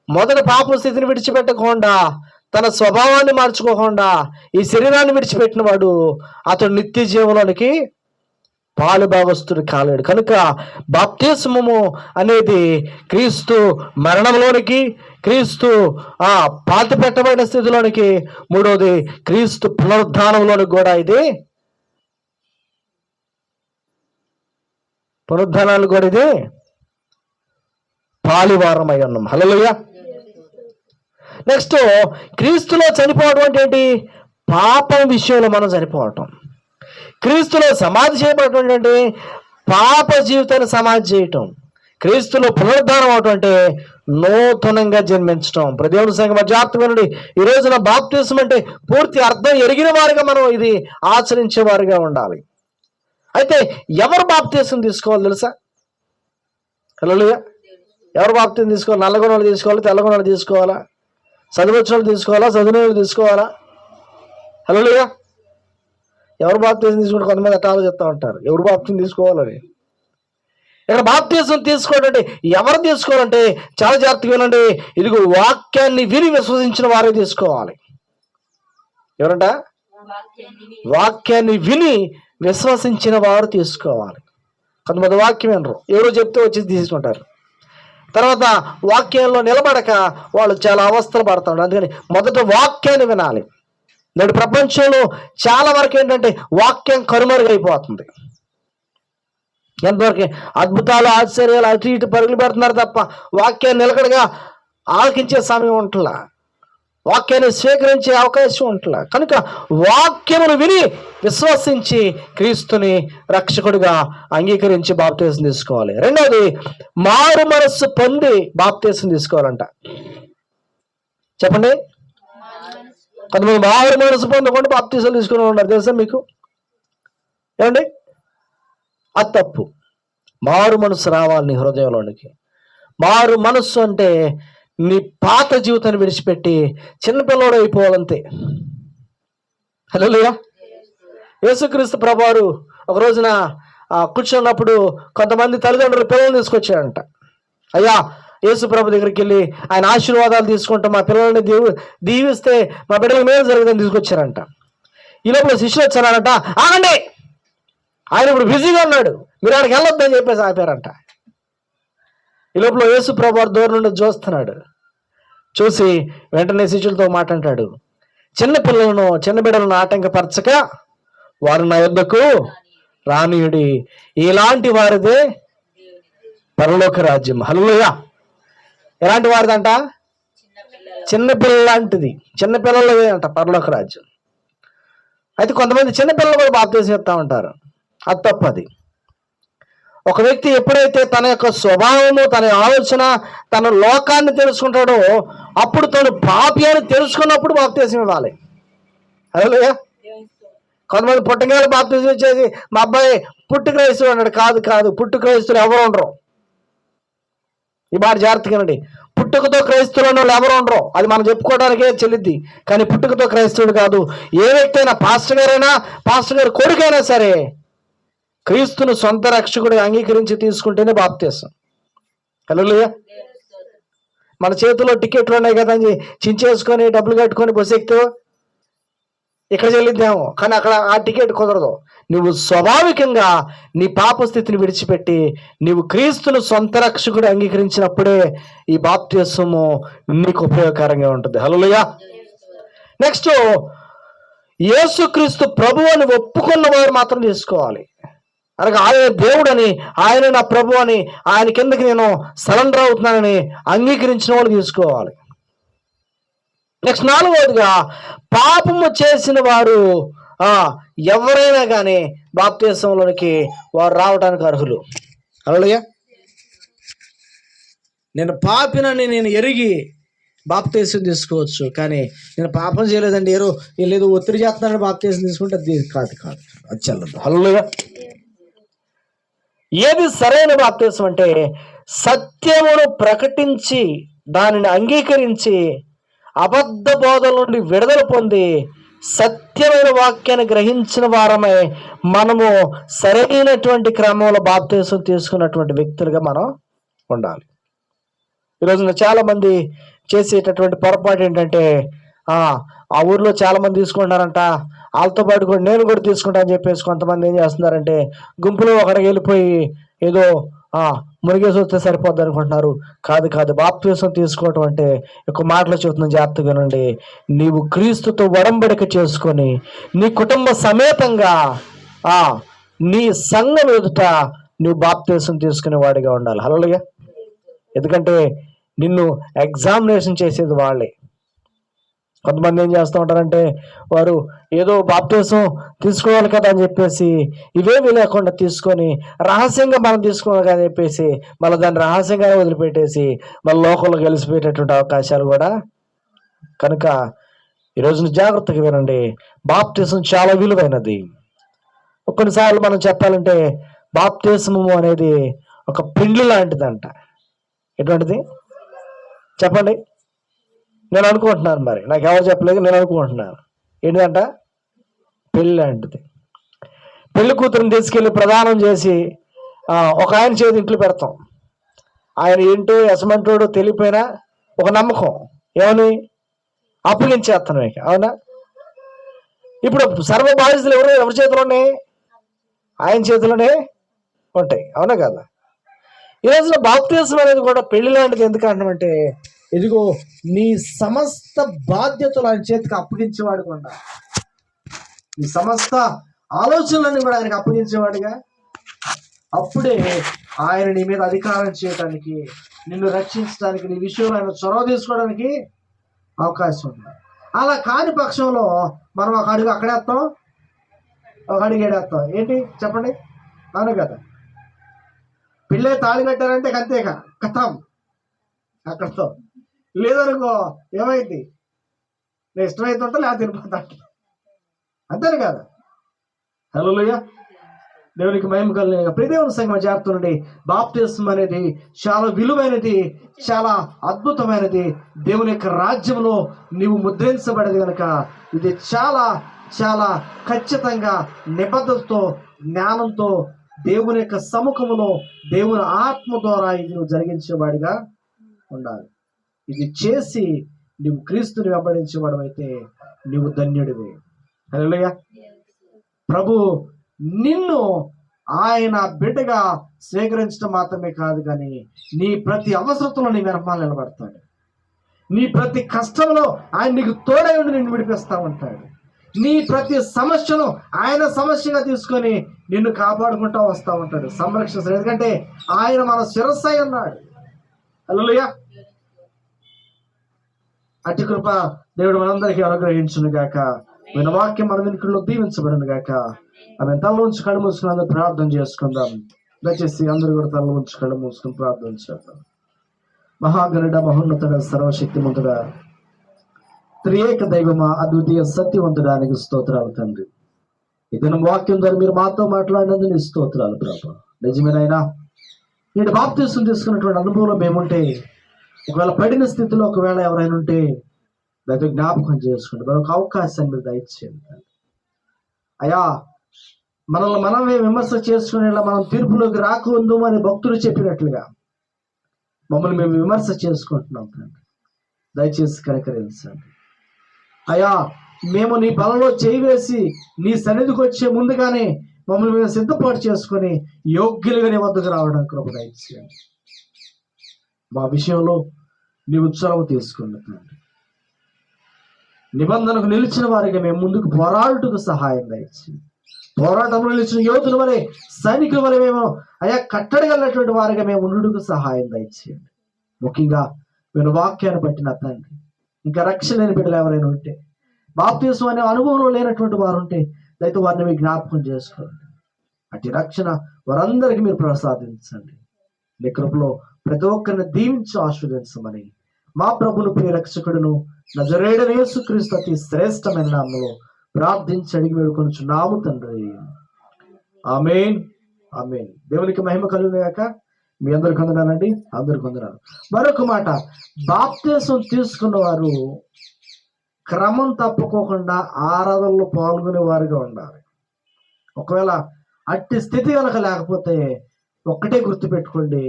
మొదట పాప స్థితిని విడిచిపెట్టకుండా, తన స్వభావాన్ని మార్చుకోకుండా ఈ శరీరాన్ని విడిచిపెట్టిన వాడు అతడు నిత్య జీవంలోనికి పాలు భాగస్తుడు కాలేడు. కనుక బాప్తిస్మము అనేది క్రీస్తు మరణంలోనికి, క్రీస్తు పాతి పెట్టబడిన స్థితిలోనికి, మూడవది క్రీస్తు పునరుద్ధానంలోనికి కూడా ఇది పునరుద్ధానాలు కూడా ఇది పాలివారం అయి ఉన్నాం. హల్లెలూయా. నెక్స్ట్, క్రీస్తులో చనిపోవడం అంటే ఏంటి? పాపం విషయంలో మనం చనిపోవటం. క్రీస్తులో సమాధి చేయబడటం అంటే పాప జీవితాన్ని సమాధి చేయటం. క్రీస్తులో పునరుద్ధానం అవటం అంటే నూతనంగా జన్మించటం. ప్రదేవుని సంఘం జాగ్రత్తగా నుండి ఈ రోజున బాప్తిస్మం అంటే పూర్తి అర్థం ఎరిగిన వారిగా మనం ఇది ఆచరించే వారిగా ఉండాలి. అయితే ఎవరు బాప్తిస్మం తీసుకోవాలి తెలుసా? హల్లెలూయా. ఎవరు బాప్తిస్మం తీసుకోవాలి? నల్లగొండ వాళ్ళు తీసుకోవాలి, తెల్లగొండ వాళ్ళు తీసుకోవాలా? చదువచ్చిన వాళ్ళు తీసుకోవాలా, చదువుని వాళ్ళు తీసుకోవాలా? హల్లెలూయా. ఎవరు బాప్తిజం తీసుకుంటే కొంతమంది అట్లా ఆలోచిస్తూ ఉంటారు, ఎవరు బాప్తిజం తీసుకోవాలని. ఇక్కడ బాప్తిజం తీసుకోవాలంటే ఎవరు తీసుకోవాలంటే చాలా జాగ్రత్తగా వినండి. ఇదిగో వాక్యాన్ని విని విశ్వసించిన వారే తీసుకోవాలి. ఎవరంట? వాక్యాన్ని విని విశ్వసించిన వారు తీసుకోవాలి. కొంతమంది వాక్యం వినరు, ఎవరో చెప్తే వచ్చి తీసుకుంటారు. తర్వాత వాక్యంలో నిలబడక వాళ్ళు చాలా అవస్థలు పడతారు. అందుకని మొదట వాక్యాన్ని వినాలి. నేడు ప్రపంచంలో చాలా వరకు ఏంటంటే వాక్యం కనుమరుగైపోతుంది. ఎంతవరకు అద్భుతాలు, ఆశ్చర్యాలు అటు ఇటు పరుగులు పెడుతున్నారు తప్ప వాక్యాన్ని నిలకడగా ఆలకించే సమయం ఉంటలా, వాక్యాన్ని స్వీకరించే అవకాశం ఉంటలా. కనుక వాక్యమును విని విశ్వసించి క్రీస్తుని రక్షకుడిగా అంగీకరించి బాప్తిసం తీసుకోవాలి. రెండవది, మారు మనస్సు పొంది బాప్తిసం తీసుకోవాలంట. చెప్పండి. కొంతమంది మారు మనసు పొందకుండా బాప్తిసం తీసుకుని ఉన్నారు, తెలుసా మీకు? ఏమండి? అది తప్పు. మారు మనసు రావాలి నీ హృదయంలోనికి. మారు మనస్సు అంటే నీ పాత జీవితాన్ని విడిచిపెట్టి చిన్నపిల్లడు అయిపోవాలంతే. హల్లెలూయా. యేసుక్రీస్తు ప్రభువారు ఒక రోజున కూర్చున్నప్పుడు కొంతమంది తల్లిదండ్రులు పిల్లల్ని తీసుకొచ్చారంట. అయ్యా, యేసు ప్రభు దగ్గరికి వెళ్ళి ఆయన ఆశీర్వాదాలు తీసుకుంటాం, మా పిల్లల్ని దీవిస్తే మా బిడ్డల మీద జరుగుతుందని తీసుకొచ్చారంట. ఈ లోపల శిష్యులు వచ్చారంట, ఆగండి, ఆయన ఇప్పుడు బిజీగా ఉన్నాడు, మీరు ఆడికి వెళ్ళొద్దని చెప్పేసి ఆపారంట. ఈ లోపల యేసు ప్రభు దూరం నుండి చూస్తున్నాడు. చూసి వెంటనే శిష్యులతో మాట్లాడాడు, చిన్న పిల్లలను, చిన్న బిడ్డలను ఆటంకపరచక వారు నా యొద్దకు రానీయుడి, ఇలాంటి వారిదే పరలోక రాజ్యం. హల్లెలూయా. ఎలాంటి వారిదంట? చిన్నపిల్లల లాంటిది, చిన్నపిల్లలదే అంట పరలోక రాజ్యం. అయితే కొంతమంది చిన్నపిల్లలు కూడా బాప్తిసం చెప్తా ఉంటారు, అది తప్పది. ఒక వ్యక్తి ఎప్పుడైతే తన యొక్క స్వభావము, తన ఆలోచన, తన లోకాన్ని తెలుసుకుంటాడో అప్పుడు తను పాపి అని తెలుసుకున్నప్పుడు బాప్తిసం ఇవ్వాలి. హల్లెలూయా. కొంతమంది పుట్టగానే బాప్తిసం ఇచ్చేసి మా అబ్బాయి పుట్టు క్రైస్తుడు అన్నాడు. కాదు కాదు, పుట్టు క్రైస్తులు ఎవరు ఉండరు. ఈ మాట జాగ్రత్తగానండి. పుట్టుకతో క్రైస్తువులు అన్న వాళ్ళు ఎవరు ఉండరు, అది మనం చెప్పుకోవడానికే చెల్లిద్ది. కానీ పుట్టుకతో క్రైస్తవుడు కాదు. ఏ వ్యక్తి అయినా, పాస్టర్ గారైనా, పాస్టర్ గారి కొడుకైనా సరే క్రీస్తును సొంత రక్షకుడిగా అంగీకరించి తీసుకుంటేనే బాప్తిసం. హల్లెలూయా. మన చేతిలో టికెట్లు ఉన్నాయి కదా అని చించేసుకొని డబ్బులు కట్టుకొని బస్సు ఎక్కితే ఇక్కడ చెల్లిద్దాము, కానీ అక్కడ ఆ టికెట్ కుదరదు. నువ్వు స్వాభావికంగా నీ పాప స్థితిని విడిచిపెట్టి నీవు క్రీస్తును సొంత రక్షకుడు అంగీకరించినప్పుడే ఈ బాప్తిసము నీకు ఉపయోగకరంగా ఉంటుంది. హల్లెలూయా. నెక్స్ట్, యేసుక్రీస్తు ప్రభు అని ఒప్పుకున్న వారు మాత్రం తీసుకోవాలి. అనగా ఆయన దేవుడని, ఆయన నా ప్రభు అని, ఆయన కిందకి నేను సరెండర్ అవుతున్నానని అంగీకరించిన వాళ్ళు తీసుకోవాలి. నెక్స్ట్, నాలుగవదిగా, పాపము చేసిన వారు ఎవరైనా కానీ బాప్తిసంలోనికి వారు రావడానికి అర్హులు. హల్లెలూయా. నేను పాపినని నేను ఎరిగి బాప్తిసం తీసుకోవచ్చు, కానీ నేను పాపం చేయలేదండి, ఏదో ఒత్తిడి చేస్తున్నానని బాప్తిసం తీసుకుంటే అది కాదు, అది చెల్లదు. హల్లెలూయా. ఏది సరైన బాప్తిసం అంటే సత్యమును ప్రకటించి దానిని అంగీకరించి అబద్ధ బోధల నుండి విడుదల పొంది సత్యమైన వాక్యాన్ని గ్రహించిన వారమై మనము సరైనటువంటి క్రమంలో బాప్తీసం తీసుకున్నటువంటి వ్యక్తులుగా మనం ఉండాలి. ఈరోజున చాలా మంది చేసేటటువంటి పొరపాటు ఏంటంటే ఆ ఊర్లో చాలా మంది తీసుకుంటారంట, వాళ్ళతో పాటు కూడా నేను కూడా తీసుకుంటా అని చెప్పేసి కొంతమంది ఏం చేస్తున్నారంటే గుంపులో ఒకడికి వెళ్ళిపోయి ఏదో మునిగేసి వస్తే సరిపోద్ది అనుకుంటున్నారు. కాదు, బాప్తీసం తీసుకోవటం అంటే ఒక మాటలో చెబుతున్న జాగ్రత్తగా నుండి, నీవు క్రీస్తుతో ఒడంబడిక చేసుకొని నీ కుటుంబ సమేతంగా నీ సంఘం ఎదుట నువ్వు బాప్తీసం తీసుకునే వాడిగా ఉండాలి. హల్లెలూయా. ఎందుకంటే నిన్ను ఎగ్జామినేషన్ చేసేది వాళ్ళే. కొంతమంది ఏం చేస్తూ ఉంటారంటే వారు ఏదో బాప్తీసం తీసుకోవాలి కదా అని చెప్పేసి ఇవేమీ లేకుండా తీసుకొని రహస్యంగా మనం తీసుకోవాలి కదా అని చెప్పేసి మళ్ళీ దాన్ని రహస్యంగానే వదిలిపెట్టేసి మళ్ళీ లోకంలో గెలిచిపోయేటటువంటి అవకాశాలు కూడా. కనుక ఈరోజు జాగ్రత్తగా వినండి, బాప్తీసం చాలా విలువైనది. కొన్నిసార్లు మనం చెప్పాలంటే బాప్తీసము అనేది ఒక పెండ్లి లాంటిదంట. ఎటువంటిది చెప్పండి? నేను అనుకుంటున్నాను, మరి నాకు ఎవరు చెప్పలేదు, నేను అనుకుంటున్నాను. ఏంటంట? పెళ్ళి లాంటిది. పెళ్లి కూతురుని తీసుకెళ్ళి ప్రదానం చేసి ఒక ఆయన చేతి ఇంట్లో పెడతాం. ఆయన ఏంటో ఎసమంటోడు తెలియపోయినా ఒక నమ్మకం, ఏమని అప్పగించేస్తాను ఇక. అవునా? ఇప్పుడు సర్వ బాధ్యతలు ఎవరి చేతిలో ఉన్నాయి? ఆయన చేతిలోనే ఉంటాయి. అవునా కదా? ఈ రోజున బాప్తీసం అనేది కూడా పెళ్లి లాంటిది. ఎందుకు అంటామంటే ఇదిగో నీ సమస్త బాధ్యతలు ఆయన చేతికి అప్పగించేవాడు కూడా, నీ సమస్త ఆలోచనలన్నీ కూడా ఆయనకి అప్పగించేవాడుగా. అప్పుడే ఆయన నీ మీద అధికారం చేయడానికి, నిన్ను రక్షించడానికి, నీ విషయంలో ఆయన చొరవ తీసుకోవడానికి అవకాశం ఉంది. అలా కాని పక్షంలో మనం ఒక అడుగు అక్కడేస్తాం, ఒక అడుగు ఏడేస్తాం. ఏంటి చెప్పండి? అవును కదా? పిల్లే తాళి కట్టారంటే అంతేగా, కథం అక్కడతో. లేదనుకో ఏమైంది? నేను ఇష్టమైతే ఉంటా, లేదా తినిపోతా. అంతేనే కదా? హల్లెలూయా. దేవునికి మహిమ కలుగును. ప్రియ దేవుని సంఘం జాగ్రత్త. బాప్తిస్మం అనేది చాలా విలువైనది, చాలా అద్భుతమైనది. దేవుని యొక్క రాజ్యంలో నీవు ముద్రించబడేది కనుక ఇది చాలా చాలా ఖచ్చితంగా నిబద్ధతతో, జ్ఞానంతో, దేవుని యొక్క సముఖములో దేవుని ఆత్మ ద్వారా ఇది నువ్వు జరిగించేవాడిగా ఉండాలి. ఇది చేసి నువ్వు క్రీస్తుని వెంబడించేవాడు అయితే నువ్వు ధన్యుడివి. హల్లెలూయా. ప్రభు నిన్ను ఆయన బిడ్డగా స్వీకరించడం మాత్రమే కాదు, కానీ నీ ప్రతి అవసరతలో నీ వెనకాల నిలబడతాడు. నీ ప్రతి కష్టంలో ఆయన నీకు తోడై ఉండి నిన్ను విడిపిస్తా ఉంటాడు. నీ ప్రతి సమస్యను ఆయన సమస్యగా తీసుకొని నిన్ను కాపాడుకుంటూ వస్తూ ఉంటాడు, సంరక్షిస్తాడు. ఎందుకంటే ఆయన మన శిరస్సై ఉన్నాడు. హల్లెలూయా. అట్టి కృప దేవుడు మనందరికీ అనుగ్రహించును గాక. మన వాక్యం మన వెనుకల్లో దీవించబడును గాక. ఆమె తల ఉంచి కళ్ళు మూసుకుని అందరూ ప్రార్థన చేసుకుందాం. దయచేసి అందరూ కూడా తల ఉంచి కళ్ళు మూసుకుని ప్రార్థన చేద్దాం. మహాగణుడ, మహోన్నతుడ, సర్వశక్తిమంతుడ, త్రియేక దైవమా, అద్వితీయ సత్యవంతుడానికి స్తోత్రాలు తండ్రి. ఇతను వాక్యం ద్వారా మీరు మాతో మాట్లాడినందుకు నీ స్తోత్రాలు ప్రభు. నిజమేనైనా నేను బాప్తిసం తీసుకున్నటువంటి అనుభవంలో మేముంటే, ఒకవేళ పడిన స్థితిలో ఒకవేళ ఎవరైనా ఉంటే దాంతో జ్ఞాపకం చేసుకోండి. మరొక అవకాశాన్ని మీరు దయచేయండి. అయ్యా, మనల్ని మనమే విమర్శ చేసుకునేలా మనం తీర్పులోకి రాకుందు అని భక్తులు చెప్పినట్లుగా మమ్మల్ని మేము విమర్శ చేసుకుంటున్నాం తండ్రి. దయచేసి కనికరించండి అయ్యా. మేము నీ బలలో చేయి వేసి నీ సన్నిధికి వచ్చే ముందుగానే మమ్మల్ని మేము సిద్ధపాటు చేసుకొని యోగ్యులుగా నీ వద్దకు రావడానికి కృప దయచేయండి. మా విషయంలో నీవు చొరవ తీసుకున్న తండ్రి, నిబంధనకు నిలిచిన వారికి మేము ముందుకు పోరాడుటకు సహాయం దయచేయండి. పోరాటంలో నిలిచిన యోధుల వలె, సైనికుల వలె మేము అయా కట్టడగలిగినటువంటి వారిగా మేము ఉండుటకు సహాయం దయచేయండి. ముఖ్యంగా మీరు వాక్యాన్ని బట్టిన తండ్రి, ఇంకా రక్షణ లేని బిడ్డలు ఎవరైనా ఉంటే, బాప్తిసం అనే అనుభవంలో లేనటువంటి వారు ఉంటే దయతో వారిని మీరు జ్ఞాపకం చేసుకోండి. అటు రక్షణ వారందరికీ మీరు ప్రసాదించండి. నీ కృపలో ప్రతి ఒక్కరిని దీవించి ఆశీర్వదించమని మా ప్రభును ప్రియ రక్షకుడును నజరేయుడైన యేసుక్రీస్తు అతి శ్రేష్టమైన నామములో ప్రార్థించి అడిగి వేడుకొనుచున్నాము తండ్రి. ఆమేన్, ఆమేన్. దేవునికి మహిమ కలుగును గాక. మీ అందరికి వందనాలండి, అందరికి వందనాలు. మరొక మాట, బాప్తిసం తీసుకున్న వారు క్రమం తప్పుకోకుండా ఆరాధనలో పాల్గొనే వారిగా ఉండాలి. ఒకవేళ అట్టి స్థితి కనుక లేకపోతే ఒక్కటే గుర్తుపెట్టుకోండి,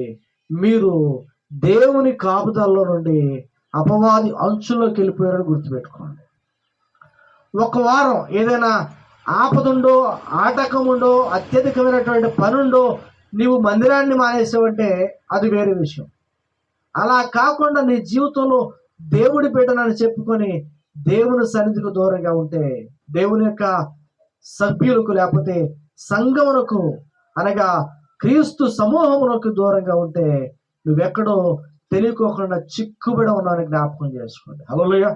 మీరు దేవుని కాపుదల్లో నుండి అపవాది అంచుల్లోకి వెళ్ళిపోయారని గుర్తుపెట్టుకోండి. ఒక వారం ఏదైనా ఆపదుండో, ఆటకముండో, అత్యధికమైనటువంటి పనుండో నీవు మందిరాన్ని మానేసావంటే అది వేరే విషయం. అలా కాకుండా నీ జీవితంలో దేవుడి బిడ్డనని చెప్పుకొని దేవుని సన్నిధికి దూరంగా ఉంటే, దేవుని యొక్క సభ్యులకు లేకపోతే సంఘమునకు అనగా క్రీస్తు సమూహమునకు దూరంగా ఉంటే నువ్వెక్కడో తెలియకోకుండా చిక్కుబడి ఉన్నావని జ్ఞాపకం చేసుకోండి. హల్లెలూయా.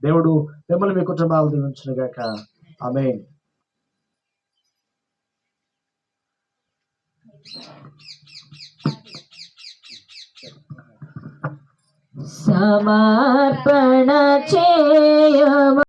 దేవుడు మిమ్మల్ని మీ కుటుంబాలు దీవించును గాక. ఆమేన్. సమర్పణ చేయమ